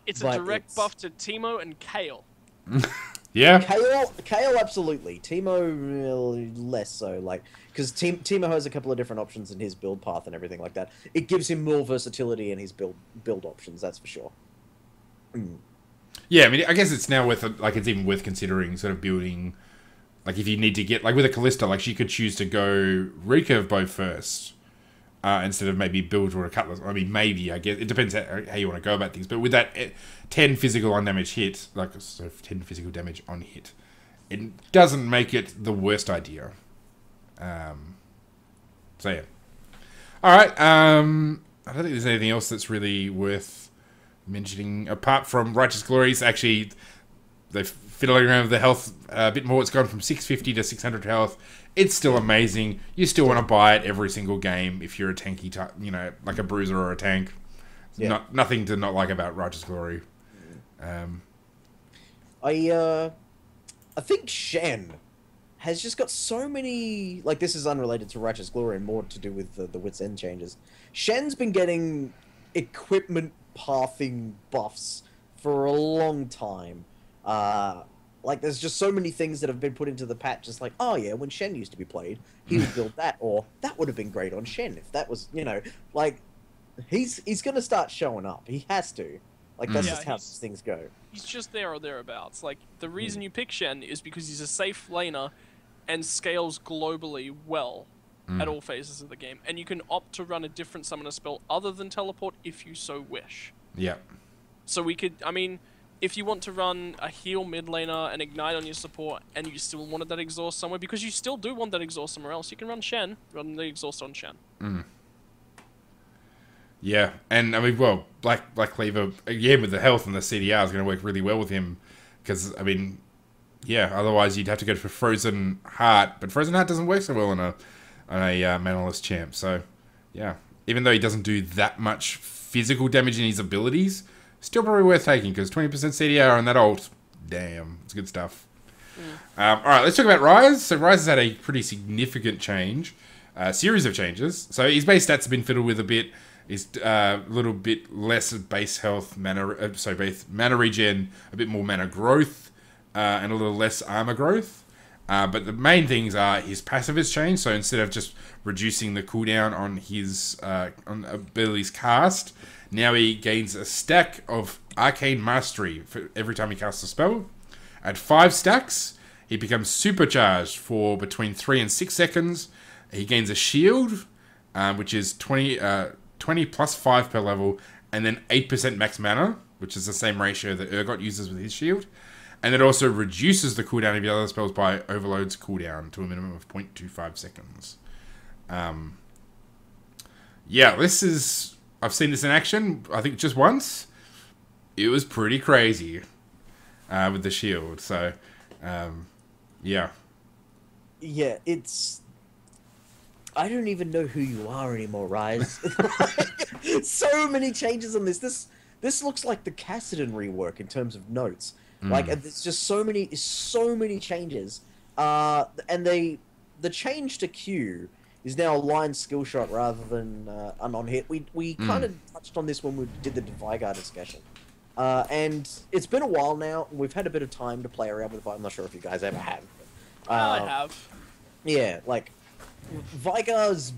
Speaker 4: It's a direct buff to Teemo and Kale.
Speaker 2: Yeah.
Speaker 3: Kale, absolutely. Teemo, less so. Like, because Teemo has a couple of different options in his build path and everything like that. It gives him more versatility in his build options. That's for sure.
Speaker 2: Yeah, I mean, I guess it's now it's even worth considering sort of building, like, if you need to get, like, with a Callista, like, she could choose to go recurve bow first, instead of maybe build or a cutlass. I mean, maybe, I guess. It depends how you want to go about things. But with that 10 physical on damage hit, 10 physical damage on hit, it doesn't make it the worst idea. So, yeah. Alright, I don't think there's anything else that's really worth mentioning, apart from Righteous Glories. Actually, they're fiddling around with the health a bit more. It's gone from 650 to 600 health. It's still amazing. You still want to buy it every single game if you're a tanky type, like a bruiser or a tank. Yeah. Nothing to not like about Righteous Glory.
Speaker 3: I think Shen has just got so many... Like, this is unrelated to Righteous Glory and more to do with the Wit's End changes. Shen's been getting equipment pathing buffs for a long time. Like, there's just so many things that have been put into the patch. Just like, oh yeah, when Shen used to be played, he would build that, or that would have been great on Shen if that was, like, he's gonna start showing up. He has to. Like, that's just how things go.
Speaker 4: He's just there or thereabouts. Like, the reason you pick Shen is because he's a safe laner and scales globally well at all phases of the game. And you can opt to run a different summoner spell other than teleport if you so wish.
Speaker 2: Yeah.
Speaker 4: So we could, I mean... If you want to run a heal mid laner and ignite on your support, and you still wanted that exhaust somewhere, because you still do want that exhaust somewhere else, you can run Shen, run the exhaust on Shen.
Speaker 2: Yeah, and I mean, well, Black Cleaver, again, with the health and the CDR is going to work really well with him, because, I mean, yeah, otherwise you'd have to go for Frozen Heart, but Frozen Heart doesn't work so well on a Manaless champ, so, yeah. Even though he doesn't do that much physical damage in his abilities, still probably worth taking, because 20% CDR on that ult, damn, it's good stuff. Alright, let's talk about Ryze. So Ryze has had a pretty significant change, series of changes. So his base stats have been fiddled with a bit. He's a little bit less base health, base mana regen, a bit more mana growth, and a little less armor growth. But the main things are his passive has changed. So instead of just reducing the cooldown on his on abilities cast, now he gains a stack of Arcane Mastery for every time he casts a spell. At 5 stacks, he becomes supercharged for between 3 and 6 seconds. He gains a shield, which is 20 plus 5 per level, and then 8% max mana, which is the same ratio that Urgot uses with his shield. And it also reduces the cooldown of the other spells by Overload's cooldown to a minimum of 0.25 seconds. Yeah, this is... I've seen this in action, I think just once. It was pretty crazy with the shield, so, yeah.
Speaker 3: Yeah, it's... I don't even know who you are anymore, Ryze. So many changes on this. This looks like the Cassidon rework in terms of notes. Like, it's just so many changes. And the change to Q is now a line skill shot rather than an on hit. We kind of touched on this when we did the Vigar discussion. And it's been a while now. We've had a bit of time to play around with it. I'm not sure if you guys ever have.
Speaker 4: I have.
Speaker 3: Yeah, like, Vigar's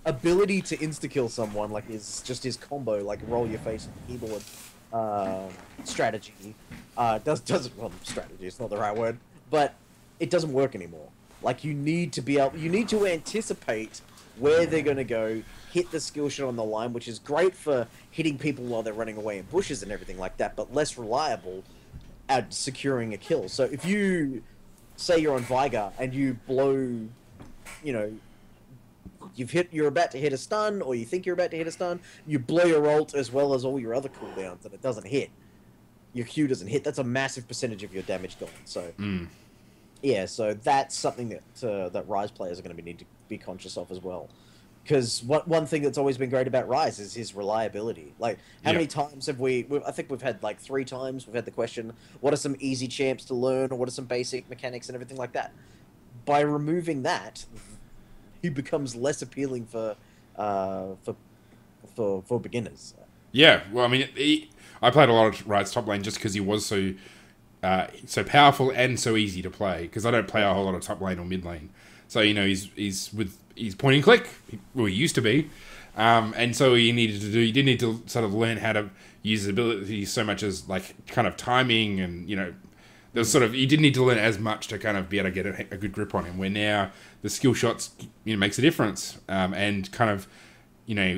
Speaker 3: ability to insta-kill someone, like, is just his combo, like, roll your face on the keyboard. strategy doesn't well, strategy. It's not the right word, but it doesn't work anymore. Like you need to anticipate where they're going to go, hit the skill shot on the line, which is great for hitting people while they're running away in bushes and everything like that, but less reliable at securing a kill. So if you say you're on Viger and you blow, you know, you're about to hit a stun, or you think you're about to hit a stun, you blow your ult as well as all your other cooldowns, and it doesn't hit. Your Q doesn't hit. That's a massive percentage of your damage gone. So, yeah, so that's something that Rise players are going to need to be conscious of as well. Because one thing that's always been great about Rise is his reliability. Like, how many times have I think we've had like 3 times, we've had the question, what are some easy champs to learn, or what are some basic mechanics and everything like that? By removing that, he becomes less appealing for beginners.
Speaker 2: Yeah, well, I mean, I played a lot of Rise top lane just because he was so powerful and so easy to play. Because I don't play a whole lot of top lane or mid lane, so you know he's point and click. He used to be, and so he did need to sort of learn how to use his ability so much as like kind of timing, and you know there's sort of you didn't need to learn as much to kind of be able to get a good grip on him. Where now the skill shots makes a difference, and kind of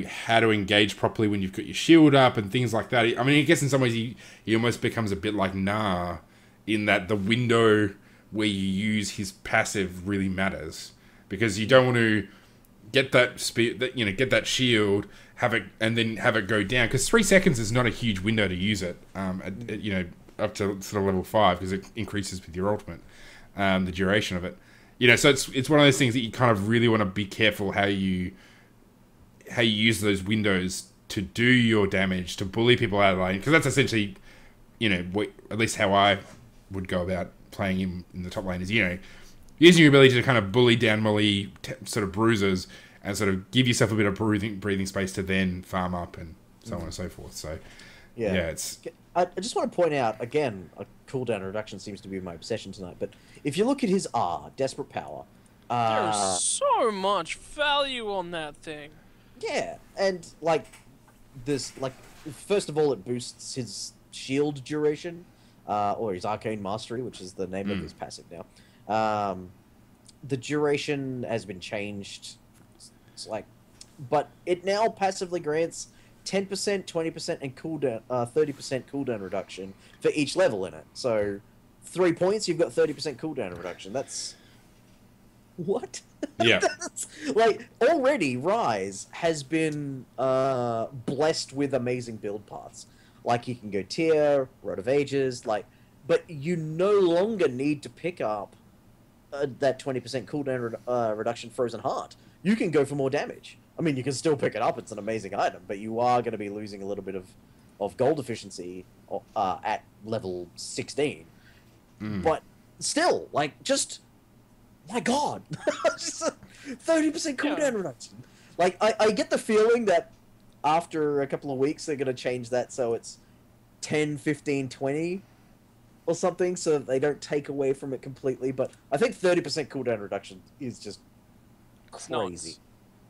Speaker 2: how to engage properly when you've got your shield up and things like that. I mean, I guess in some ways he almost becomes a bit like Nah, in that the window where you use his passive really matters, because you don't want to get that speed, get that shield, have it, and then have it go down, because 3 seconds is not a huge window to use it. Up to sort of level 5, because it increases with your ultimate, the duration of it. So it's one of those things that you kind of really want to be careful how you use those windows to do your damage, to bully people out of lane, because that's essentially, at least how I would go about playing him in the top lane is, using your ability to kind of bully down melee sort of bruisers and sort of give yourself a bit of breathing space to then farm up and so on and so forth. So, yeah, it's...
Speaker 3: I just want to point out, again, a cooldown reduction seems to be my obsession tonight, but if you look at his R, Desperate Power...
Speaker 4: There's so much value on that thing.
Speaker 3: Yeah, and, first of all, it boosts his shield duration, or his Arcane Mastery, which is the name of his passive now. The duration has been changed, but it now passively grants 10%, 20%, and 30% cooldown reduction for each level in it. So, 3 points, you've got 30% cooldown reduction. That's... What?
Speaker 2: Yeah.
Speaker 3: Already, Rise has been blessed with amazing build paths. You can go Tier, Road of Ages, but you no longer need to pick up that 20% cooldown reduction Frozen Heart. You can go for more damage. I mean, you can still pick it up, it's an amazing item, but you are going to be losing a little bit of gold efficiency at level 16. But still, my God, just a 30% cooldown reduction. I get the feeling that after a couple of weeks, they're going to change that so it's 10, 15, 20 or something, so that they don't take away from it completely. But I think 30% cooldown reduction is just crazy.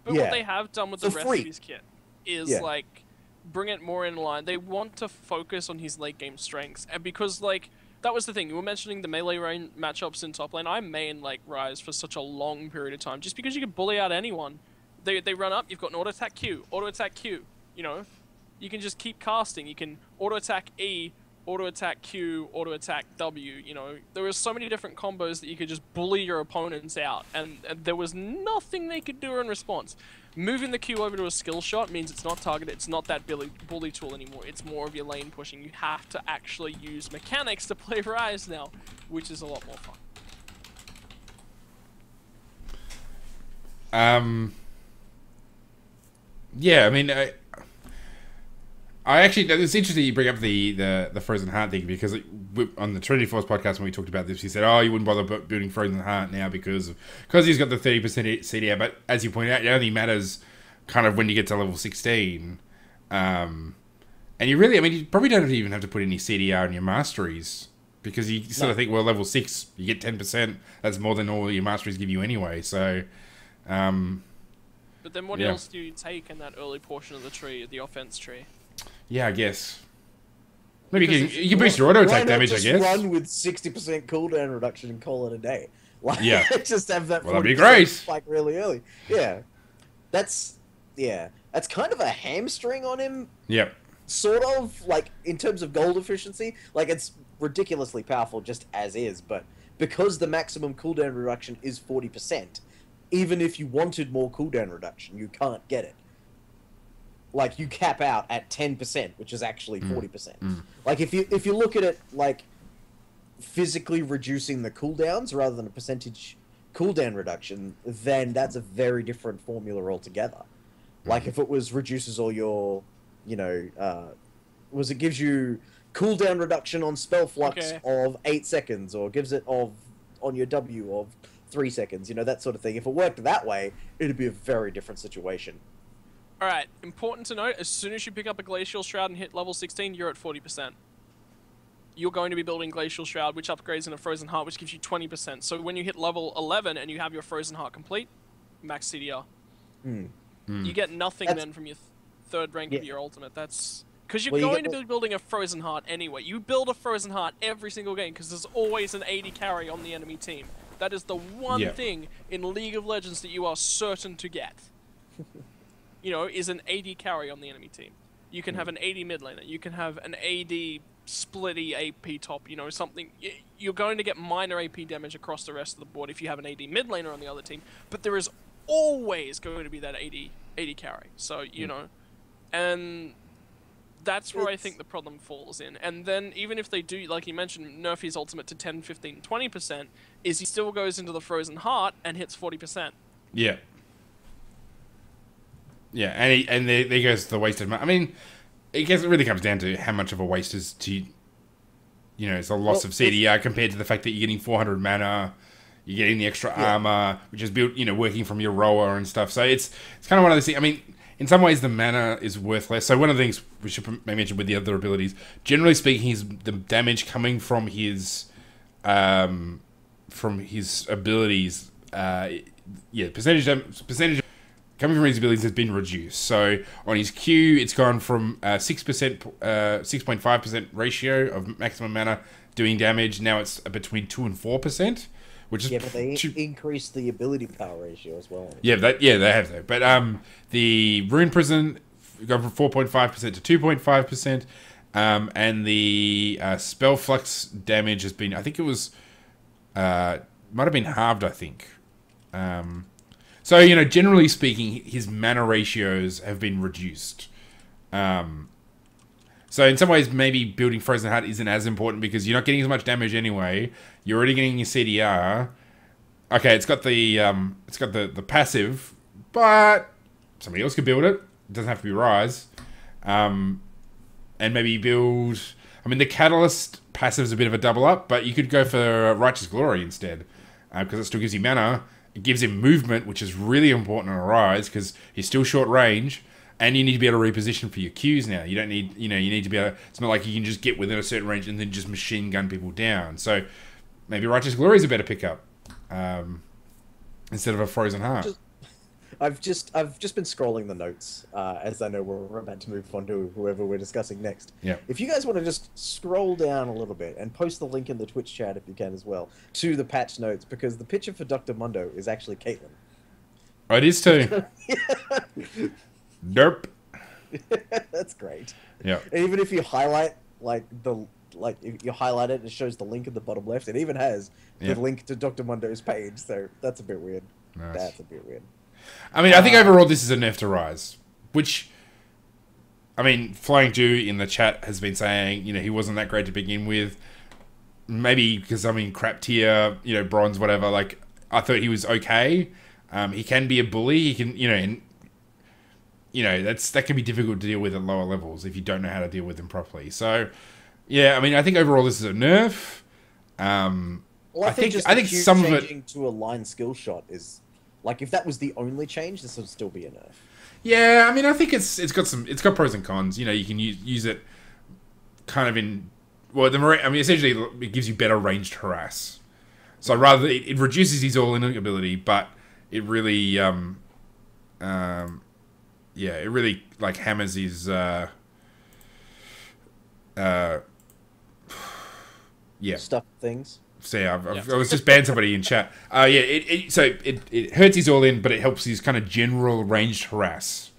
Speaker 4: But what they have done with the rest of his kit is, bring it more in line. They want to focus on his late game strengths, and because, that was the thing. You were mentioning the melee range matchups in top lane. I main Rise for such a long period of time, just because you can bully out anyone. They run up, you've got an auto attack Q, auto attack Q. You can just keep casting. You can auto attack E, auto attack Q, auto attack W. There were so many different combos that you could just bully your opponents out, and there was nothing they could do in response. Moving the Q over to a skill shot means it's not targeted, it's not that bully tool anymore, it's more of your lane pushing. You have to actually use mechanics to play Rise now, which is a lot more fun.
Speaker 2: Yeah, I mean, I actually, it's interesting you bring up the Frozen Heart thing, because on the Trinity Force podcast when we talked about this, he said, you wouldn't bother building Frozen Heart now because he's got the 30% CDR, but as you point out, it only matters kind of when you get to level 16. And you probably don't even have to put any CDR in your masteries, because you sort of think, well, level 6, you get 10%, that's more than all your masteries give you anyway, so...
Speaker 4: But then what else do you take in that early portion of the tree, the offense tree?
Speaker 2: Yeah, I guess. Maybe you can boost your auto attack damage, I guess.
Speaker 3: Run with 60% cooldown reduction and call it a day. Like,
Speaker 2: Yeah.
Speaker 3: just have that.
Speaker 2: Well, that'd be great.
Speaker 3: Spike really early. Yeah, that's kind of a hamstring on him.
Speaker 2: Yep.
Speaker 3: Sort of, like, in terms of gold efficiency, like, it's ridiculously powerful just as is, but because the maximum cooldown reduction is 40%, even if you wanted more cooldown reduction, you can't get it. Like, you cap out at 10%, which is actually 40%. Like, if you look at it, like, physically reducing the cooldowns rather than a percentage cooldown reduction, then that's a very different formula altogether. Like, if it was reduces all your, you know, it gives you cooldown reduction on spell flux of 8 seconds, or gives it on your W of 3 seconds, you know, that sort of thing. If it worked that way, it'd be a very different situation.
Speaker 4: Alright, important to note, as soon as you pick up a Glacial Shroud and hit level 16, you're at 40%. You're going to be building Glacial Shroud, which upgrades in a Frozen Heart, which gives you 20%. So when you hit level 11 and you have your Frozen Heart complete, max CDR. You get nothing then from your third rank of your ultimate. That's... Because you're going to be building a Frozen Heart anyway. You build a Frozen Heart every single game, because there's always an AD carry on the enemy team. That is the one thing in League of Legends that you are certain to get. You know, is an AD carry on the enemy team. You can have an AD mid laner. You can have an AD splitty AP top, you know, something. You're going to get minor AP damage across the rest of the board if you have an AD mid laner on the other team, but there is always going to be that AD carry. So, you know, and that's where I think the problem falls in. And then even if they do, like you mentioned, nerf his ultimate to 10, 15, 20%, is he still goes into the Frozen Heart and hits 40%.
Speaker 2: Yeah. Yeah, and there goes the wasted money. I mean, I guess it really comes down to how much of a waste is to, you know, it's a loss of CDR compared to the fact that you're getting 400 mana, you're getting the extra armor, which is built, you know, working from your rower and stuff. So it's kind of one of those things. I mean, in some ways the mana is worth less. So one of the things we should mention with the other abilities, generally speaking, the damage coming from his abilities, percentage coming from his abilities has been reduced. So on his Q, it's gone from 6.5% ratio of maximum mana doing damage. Now it's between 2 and 4%, which is
Speaker 3: but they increased the ability power ratio as well.
Speaker 2: Yeah, they have though. But the Rune Prison gone from 4.5% to 2.5%, and the Spell Flux damage has been, I think it was might have been halved. I think. So, you know, generally speaking, his mana ratios have been reduced. So in some ways, maybe building Frozen Heart isn't as important because you're not getting as much damage anyway. You're already getting your CDR. Okay, it's got the passive, but somebody else could build it. It doesn't have to be Rise. And maybe build... I mean, the Catalyst passive is a bit of a double up, but you could go for Righteous Glory instead. Because it still gives you mana. It gives him movement, which is really important on a Rise, because he's still short range, and you need to be able to reposition for your Qs now. You don't need, you need to be able to, it's not like you can just get within a certain range and then just machine gun people down. So maybe Righteous Glory is a better pickup, instead of a Frozen Heart.
Speaker 3: I've just been scrolling the notes, as I know we're about to move on to whoever we're discussing next.
Speaker 2: Yeah.
Speaker 3: If you guys want to just scroll down a little bit and post the link in the Twitch chat if you can as well to the patch notes, because the picture for Dr. Mundo is actually Caitlyn.
Speaker 2: Oh, it is too. Derp.
Speaker 3: That's great.
Speaker 2: Yeah.
Speaker 3: And even if you highlight if you highlight it, it shows the link at the bottom left. It even has the link to Dr. Mundo's page. So that's a bit weird.
Speaker 2: Nice.
Speaker 3: That's a bit weird.
Speaker 2: I mean, I think overall this is a nerf to Rise, which, I mean, Flying Dew in the chat has been saying, he wasn't that great to begin with. Maybe because, crap tier, bronze, whatever. Like, I thought he was okay. He can be a bully. He can, that can be difficult to deal with at lower levels if you don't know how to deal with them properly. So, yeah, I mean, I think overall this is a nerf.
Speaker 3: Well, I think some of it to a line skill shot is. Like, if that was the only change, this would still be a nerf. Yeah,
Speaker 2: I mean, I think it's got pros and cons. You can use it kind of in... Well, essentially, it gives you better ranged harass. So rather, it reduces his all-in ability, but it really, it really, hammers his, Yeah.
Speaker 3: stuff things.
Speaker 2: So yeah, I was just banned somebody in chat. Yeah, it hurts his all in, but it helps his kind of general ranged harass.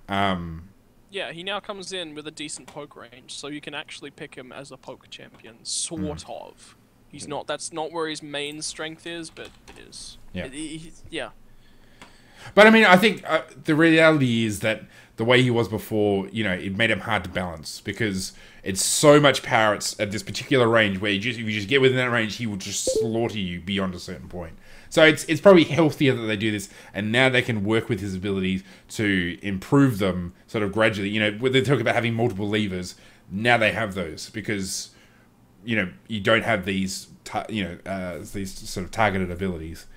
Speaker 4: Yeah, he now comes in with a decent poke range, so you can actually pick him as a poke champion, sort of. He's not. That's not where his main strength is, but it is.
Speaker 2: Yeah.
Speaker 4: Yeah.
Speaker 2: But I mean, I think the reality is that the way he was before, it made him hard to balance because it's so much power at this particular range where if you just get within that range, he will just slaughter you beyond a certain point. So it's probably healthier that they do this, and now they can work with his abilities to improve them sort of gradually. When they talk about having multiple levers, now they have those because you don't have these these sort of targeted abilities.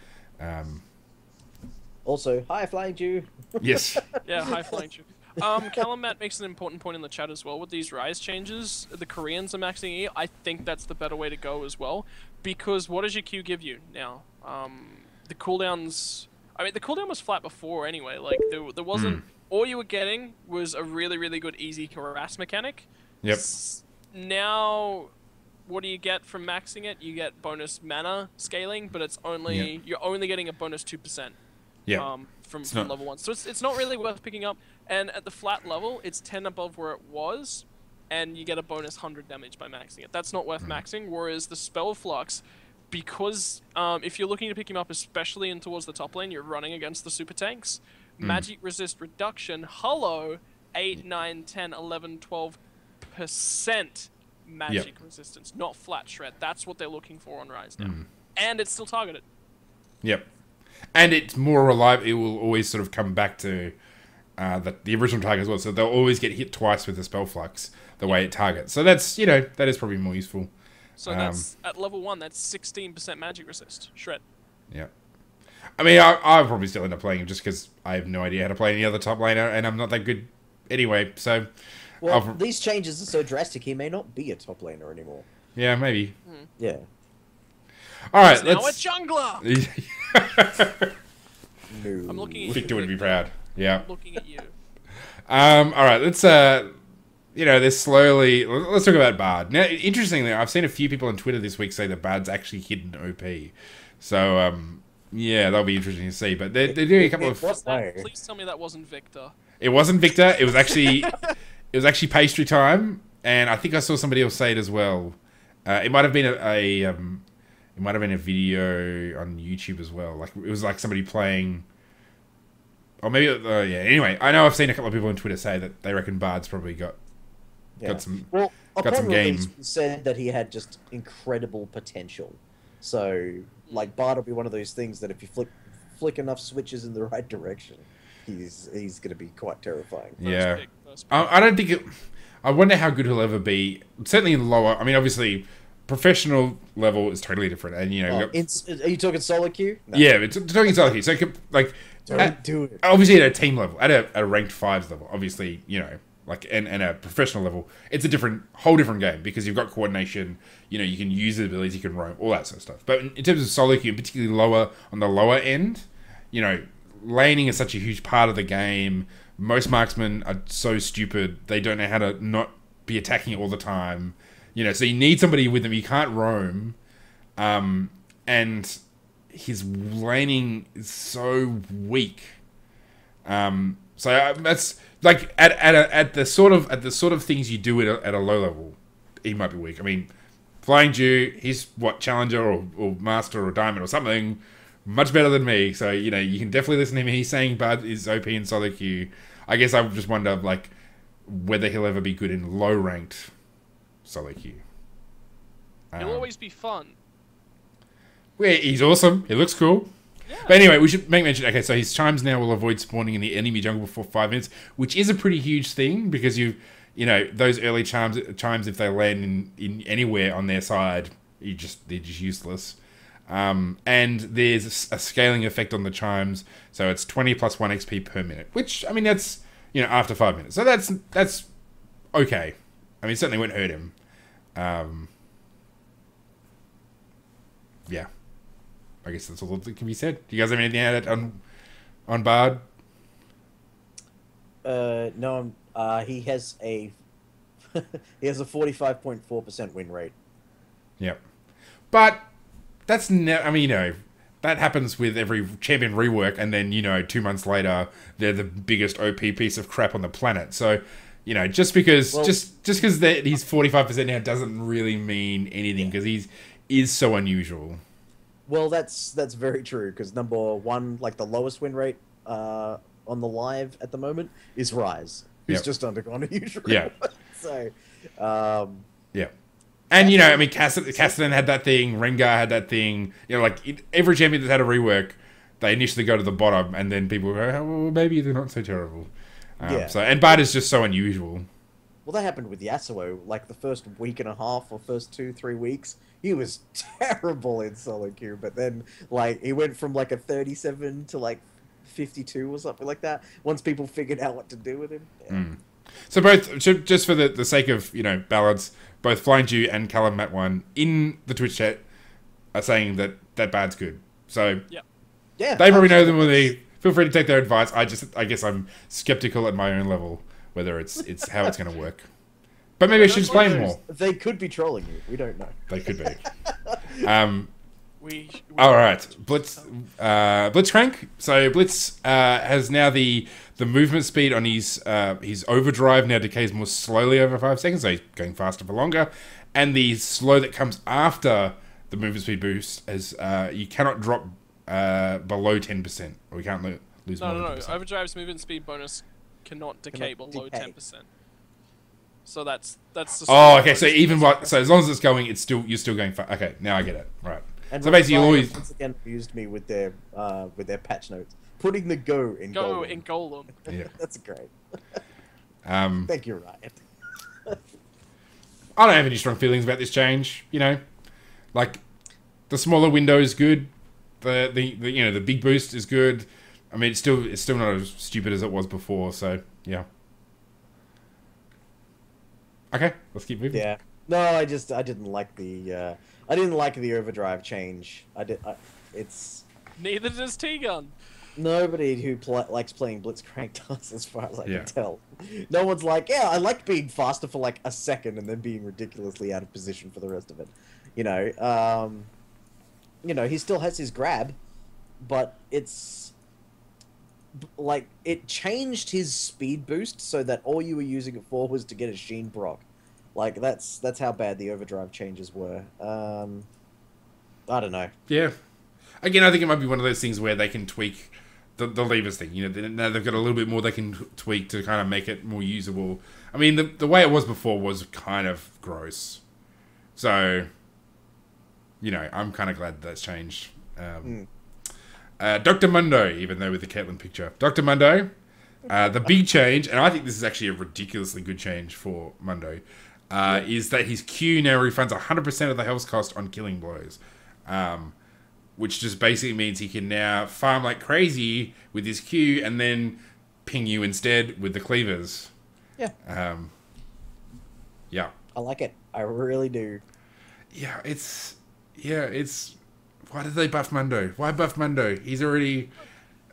Speaker 3: Also, hi, Flying Jew.
Speaker 2: Yes.
Speaker 4: Yeah, high flying true. Callum Matt makes an important point in the chat as well. With these rise changes, the Koreans are maxing E. I think that's the better way to go as well, because what does your Q give you now? The cooldowns. I mean, the cooldown was flat before anyway. Like there wasn't. All you were getting was a really, really good easy harass mechanic.
Speaker 2: Yep.
Speaker 4: Now, what do you get from maxing it? You get bonus mana scaling, but it's only you're only getting a bonus 2%.
Speaker 2: Yeah.
Speaker 4: From level 1. So it's not really worth picking up. And at the flat level, it's 10 above where it was, and you get a bonus 100 damage by maxing it. That's not worth maxing, whereas the Spell Flux, because if you're looking to pick him up, especially in towards the top lane, you're running against the super tanks. Magic resist reduction, hello, 8, 9, 10, 11, 12% magic resistance, not flat shred. That's what they're looking for on Rise now. And it's still targeted.
Speaker 2: Yep. And it's more reliable. It will always sort of come back to the original target as well. So they'll always get hit twice with the spell flux, the way it targets. So that's, that is probably more useful.
Speaker 4: So that's, at level 1, that's 16% magic resist. Shred.
Speaker 2: Yeah. I mean, I'll probably still end up playing him just because I have no idea how to play any other top laner, and I'm not that good anyway, so...
Speaker 3: Well, these changes are so drastic, he may not be a top laner anymore.
Speaker 2: Yeah, maybe.
Speaker 3: Yeah.
Speaker 2: Alright,
Speaker 4: now a jungler!
Speaker 3: No.
Speaker 4: I'm looking at you.
Speaker 2: Victor would be proud. Yeah.
Speaker 4: I'm looking at you.
Speaker 2: Alright, let's, they're slowly... Let's talk about Bard. Now, interestingly, I've seen a few people on Twitter this week say that Bard's actually hidden OP. So, yeah, that'll be interesting to see. But they're doing a couple of...
Speaker 4: Please tell me that wasn't Victor.
Speaker 2: It wasn't Victor. It was actually... It was actually pastry time, and I think I saw somebody else say it as well. It might have been it might have been a video on YouTube as well. Like it was like somebody playing, or maybe yeah. Anyway, I know I've seen a couple of people on Twitter say that they reckon Bard's probably got some game.
Speaker 3: Said that he had just incredible potential. So like Bard will be one of those things that if you flick enough switches in the right direction, he's going to be quite terrifying.
Speaker 2: Yeah. I don't think it... I wonder how good he'll ever be. Certainly in lower... I mean, obviously, professional level is totally different. And,
Speaker 3: are you talking solo queue? No.
Speaker 2: Yeah, it's talking solo queue. So, like...
Speaker 3: Don't do it.
Speaker 2: Obviously, at a team level. At a ranked 5s level. Obviously, and a professional level. It's a whole different game. Because you've got coordination. You can use the abilities. You can roam. All that sort of stuff. But in terms of solo queue, particularly on the lower end, laning is such a huge part of the game. Most marksmen are so stupid, they don't know how to not be attacking all the time. So you need somebody with them. You can't roam. And his laning is so weak. So that's like at the sort of things you do at a low level, he might be weak. I mean, Flying Jew, he's challenger or master or diamond or something. Much better than me, so you can definitely listen to him. He's saying Bud is OP in solo queue. I guess I just wonder whether he'll ever be good in low ranked solo queue.
Speaker 4: He'll always be fun.
Speaker 2: Yeah, he's awesome. He looks cool. Yeah. But anyway, we should make mention. Okay, so his chimes now will avoid spawning in the enemy jungle for 5 minutes, which is a pretty huge thing because those early chimes if they land in anywhere on their side, they're just useless. And there's a scaling effect on the chimes, so it's 20 plus 1 XP per minute, which, I mean, that's, after 5 minutes. So that's okay. I mean, it certainly won't hurt him. Yeah. I guess that's all that can be said. Do you guys have anything to add on Bard?
Speaker 3: No, he has a 45.4% win rate.
Speaker 2: Yep. But that's I mean, that happens with every champion rework, and then 2 months later they're the biggest OP piece of crap on the planet. So just because just because he's 45% now doesn't really mean anything, because he is so unusual.
Speaker 3: Well, that's very true, because number one, like the lowest win rate on the live at the moment is Rise, who's just undergone a huge rework.
Speaker 2: Yeah.
Speaker 3: So,
Speaker 2: yeah. And, I mean, Cassidy had that thing, Rengar had that thing. Like, every champion that's had a rework, they initially go to the bottom, and then people go, oh, well, maybe they're not so terrible. So, and Bard is just so unusual.
Speaker 3: Well, that happened with Yasuo. Like, the first week and a half, or first 2-3 weeks, he was terrible in solo queue. But then, like, he went from, like, a 37 to, like, 52 or something like that, once people figured out what to do with him. Yeah.
Speaker 2: So both, just for the sake of, balance, both Flying Jew and Callum Matt One in the Twitch chat are saying that Bard's good. So
Speaker 3: yeah,
Speaker 2: they probably know them. They feel free to take their advice. I guess I'm skeptical at my own level whether it's how it's going to work. But maybe I should explain more.
Speaker 3: They could be trolling you. We don't know.
Speaker 2: They could be. All right, Blitzcrank. So Blitz has now the movement speed on his overdrive now decays more slowly over 5 seconds, so he's going faster for longer. And the slow that comes after the movement speed boost is you cannot drop below 10%, or you can't lose more than 10%.
Speaker 4: Overdrive's movement speed bonus cannot decay below 10%. So that's the
Speaker 2: okay. So so as long as it's going, you're still going fast. Okay, now I get it. Right.
Speaker 3: And
Speaker 2: so basically, always
Speaker 3: once again used me with their patch notes, putting the go in
Speaker 4: Golem.
Speaker 2: Yeah,
Speaker 3: that's great.
Speaker 2: Thank
Speaker 3: you, Ryan.
Speaker 2: I don't have any strong feelings about this change. Like the smaller window is good. The big boost is good. I mean, it's still not as stupid as it was before. So yeah. Okay, let's keep moving.
Speaker 3: Yeah. No, I didn't like the overdrive change. It's
Speaker 4: neither does T-Gun.
Speaker 3: Nobody who likes playing Blitzcrank does, as far as I can tell. No one's like, yeah, I like being faster for like a second and then being ridiculously out of position for the rest of it. He still has his grab, but it's like it changed his speed boost so that all you were using it for was to get a Sheen proc. Like that's how bad the overdrive changes were. I don't know.
Speaker 2: Yeah. Again, I think it might be one of those things where they can tweak the levers thing. Now they've got a little bit more they can tweak to kind of make it more usable. I mean, the way it was before was kind of gross. So, I'm kind of glad that's changed. Dr. Mundo, even though with the Caitlyn picture. Dr. Mundo, the big change, and I think this is actually a ridiculously good change for Mundo, is that his Q now refunds 100% of the health cost on killing blows. Which just basically means he can now farm like crazy with his Q and then ping you instead with the cleavers.
Speaker 3: Yeah.
Speaker 2: Yeah.
Speaker 3: I like it. I really do.
Speaker 2: Yeah, it's... Why did they buff Mundo? Why buff Mundo? He's already...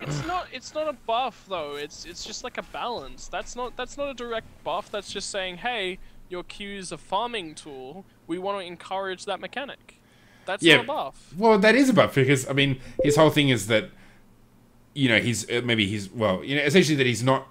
Speaker 4: It's not a buff though. It's just like a balance. That's not a direct buff. That's just saying, hey, your Q is a farming tool. We want to encourage that mechanic. That's not a buff.
Speaker 2: Well, that is a buff because I mean, his whole thing is that essentially that he's not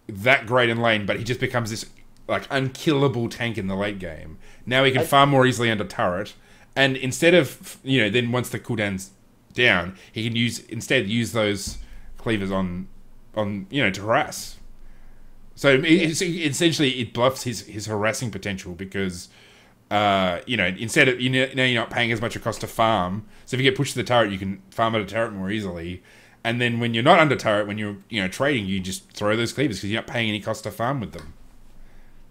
Speaker 2: that great in lane, but he just becomes this like unkillable tank in the late game. Now he can farm more easily under turret, and instead of then once the cooldown's down, he can use those cleavers on to harass. So essentially it bluffs his harassing potential because instead of you're not paying as much a cost to farm. So if you get pushed to the turret, you can farm at a turret more easily. And then when you're not under turret, when you're trading, you just throw those cleavers because you're not paying any cost to farm with them.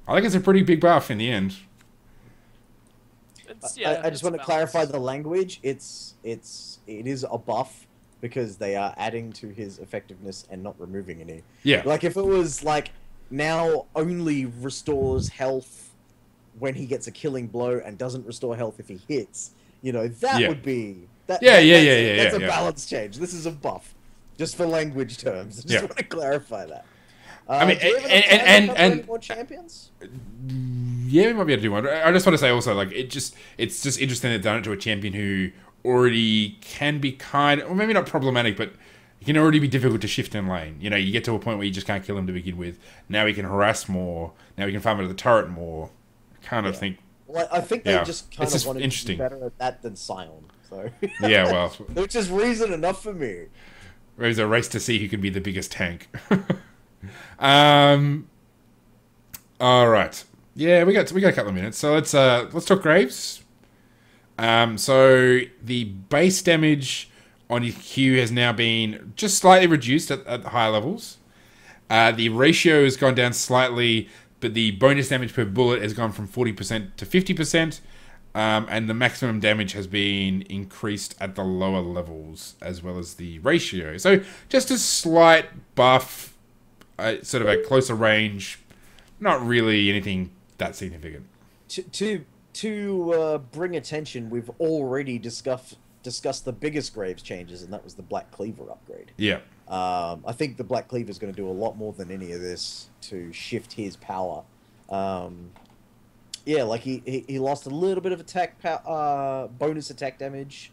Speaker 2: I think it's a pretty big buff in the end.
Speaker 3: I just want to clarify the language. It is a buff because they are adding to his effectiveness and not removing any.
Speaker 2: Yeah.
Speaker 3: Like if it was like now only restores health when he gets a killing blow and doesn't restore health if he hits, that would be that. That's a balance change. This is a buff, just for language terms. I just want to clarify that.
Speaker 2: I mean,
Speaker 3: and more champions.
Speaker 2: Yeah, we might be able to do one. I just want to say also, like, it's just interesting they've done it to a champion who already can be or maybe not problematic, but he can already be difficult to shift in lane. You know, you get to a point where you just can't kill him to begin with. Now he can harass more. Now he can farm into the turret more. I kind of think...
Speaker 3: Well, I think they just kind of wanted to be better at that than Sion. So
Speaker 2: yeah, well...
Speaker 3: Which is reason enough for me.
Speaker 2: There's a race to see who can be the biggest tank. All right. Yeah, we got a couple of minutes. So let's talk Graves. So the base damage on his Q has now been just slightly reduced at the higher levels. The ratio has gone down slightly, but the bonus damage per bullet has gone from 40% to 50%. And the maximum damage has been increased at the lower levels, as well as the ratio. So just a slight buff, sort of a closer range. Not really anything that significant.
Speaker 3: To bring attention, we've already discussed the biggest Graves changes, and that was the Black Cleaver upgrade.
Speaker 2: Yeah.
Speaker 3: I think the Black Cleaver is going to do a lot more than any of this to shift his power. Yeah, like he lost a little bit of attack bonus attack damage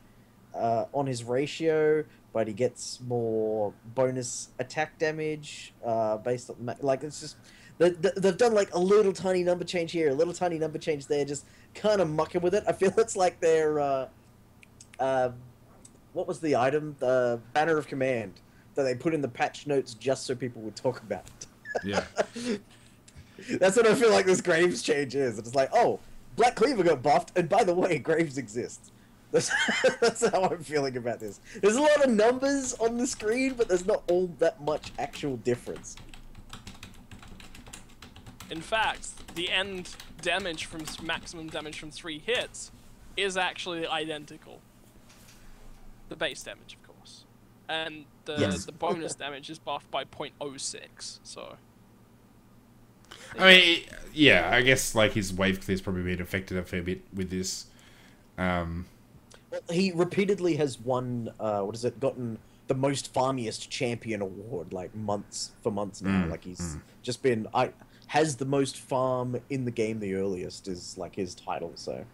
Speaker 3: on his ratio, but he gets more bonus attack damage based on like it's just they've done like a little tiny number change here, a little tiny number change there, just kind of mucking with it. I feel it's like they're what was the item, the Banner of Command that they put in the patch notes just so people would talk about it.
Speaker 2: Yeah.
Speaker 3: That's what I feel like this Graves change is. It's like, oh, Black Cleaver got buffed, and by the way, Graves exists. That's how I'm feeling about this. There's a lot of numbers on the screen, but there's not all that much actual difference.
Speaker 4: In fact, the end damage from maximum damage from 3 hits is actually identical. The base damage, of course. And the bonus damage is buffed by 0.06, so...
Speaker 2: I mean, yeah, I guess like his wave clear's probably been affected a fair bit with this.
Speaker 3: Well, he repeatedly has won, gotten the most farmiest champion award, like months now. Like he's just been, has the most farm in the game the earliest is like his title, so.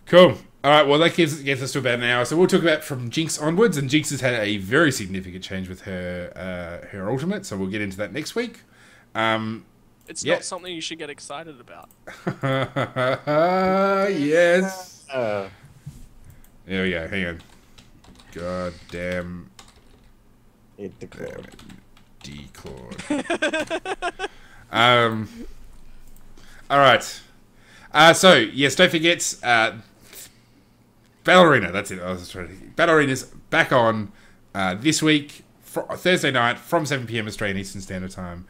Speaker 2: Cool. All right, well, that gets us to about an hour. So we'll talk about from Jinx onwards, and Jinx has had a very significant change with her her ultimate, so we'll get into that next week.
Speaker 4: It's not something you should get excited about.
Speaker 2: Yes. There we go. Hang on. God damn.
Speaker 3: It declared.
Speaker 2: Declawed. All right. So, yes, don't forget... Ballerina, that's it. I was trying to think. Ballerina's back on this week, Thursday night, from 7 p.m. Australian Eastern Standard Time.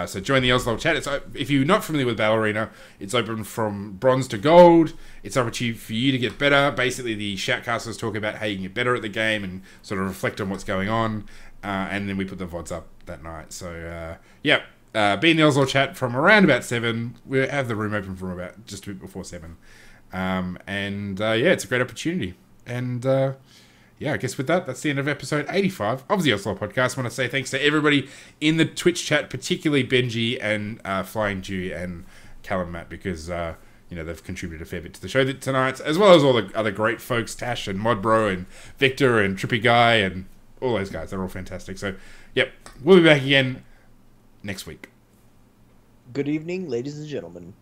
Speaker 2: So join the OzLoL chat. If you're not familiar with Ballerina, it's open from bronze to gold. It's an opportunity for you to get better. Basically, the shoutcasters talk about how you can get better at the game and sort of reflect on what's going on. And then we put the VODs up that night. So, be in the OzLoL chat from around about 7. We have the room open from about just a bit before 7. It's a great opportunity. And I guess with that, that's the end of episode 85 of the OzLoL podcast. I want to say thanks to everybody in the Twitch chat, particularly Benji and Flying Jew and Callum Matt, because they've contributed a fair bit to the show tonight, as well as all the other great folks, Tash and Modbro and Victor and Trippy Guy and all those guys. They're all fantastic. So, we'll be back again next week.
Speaker 3: Good evening, ladies and gentlemen.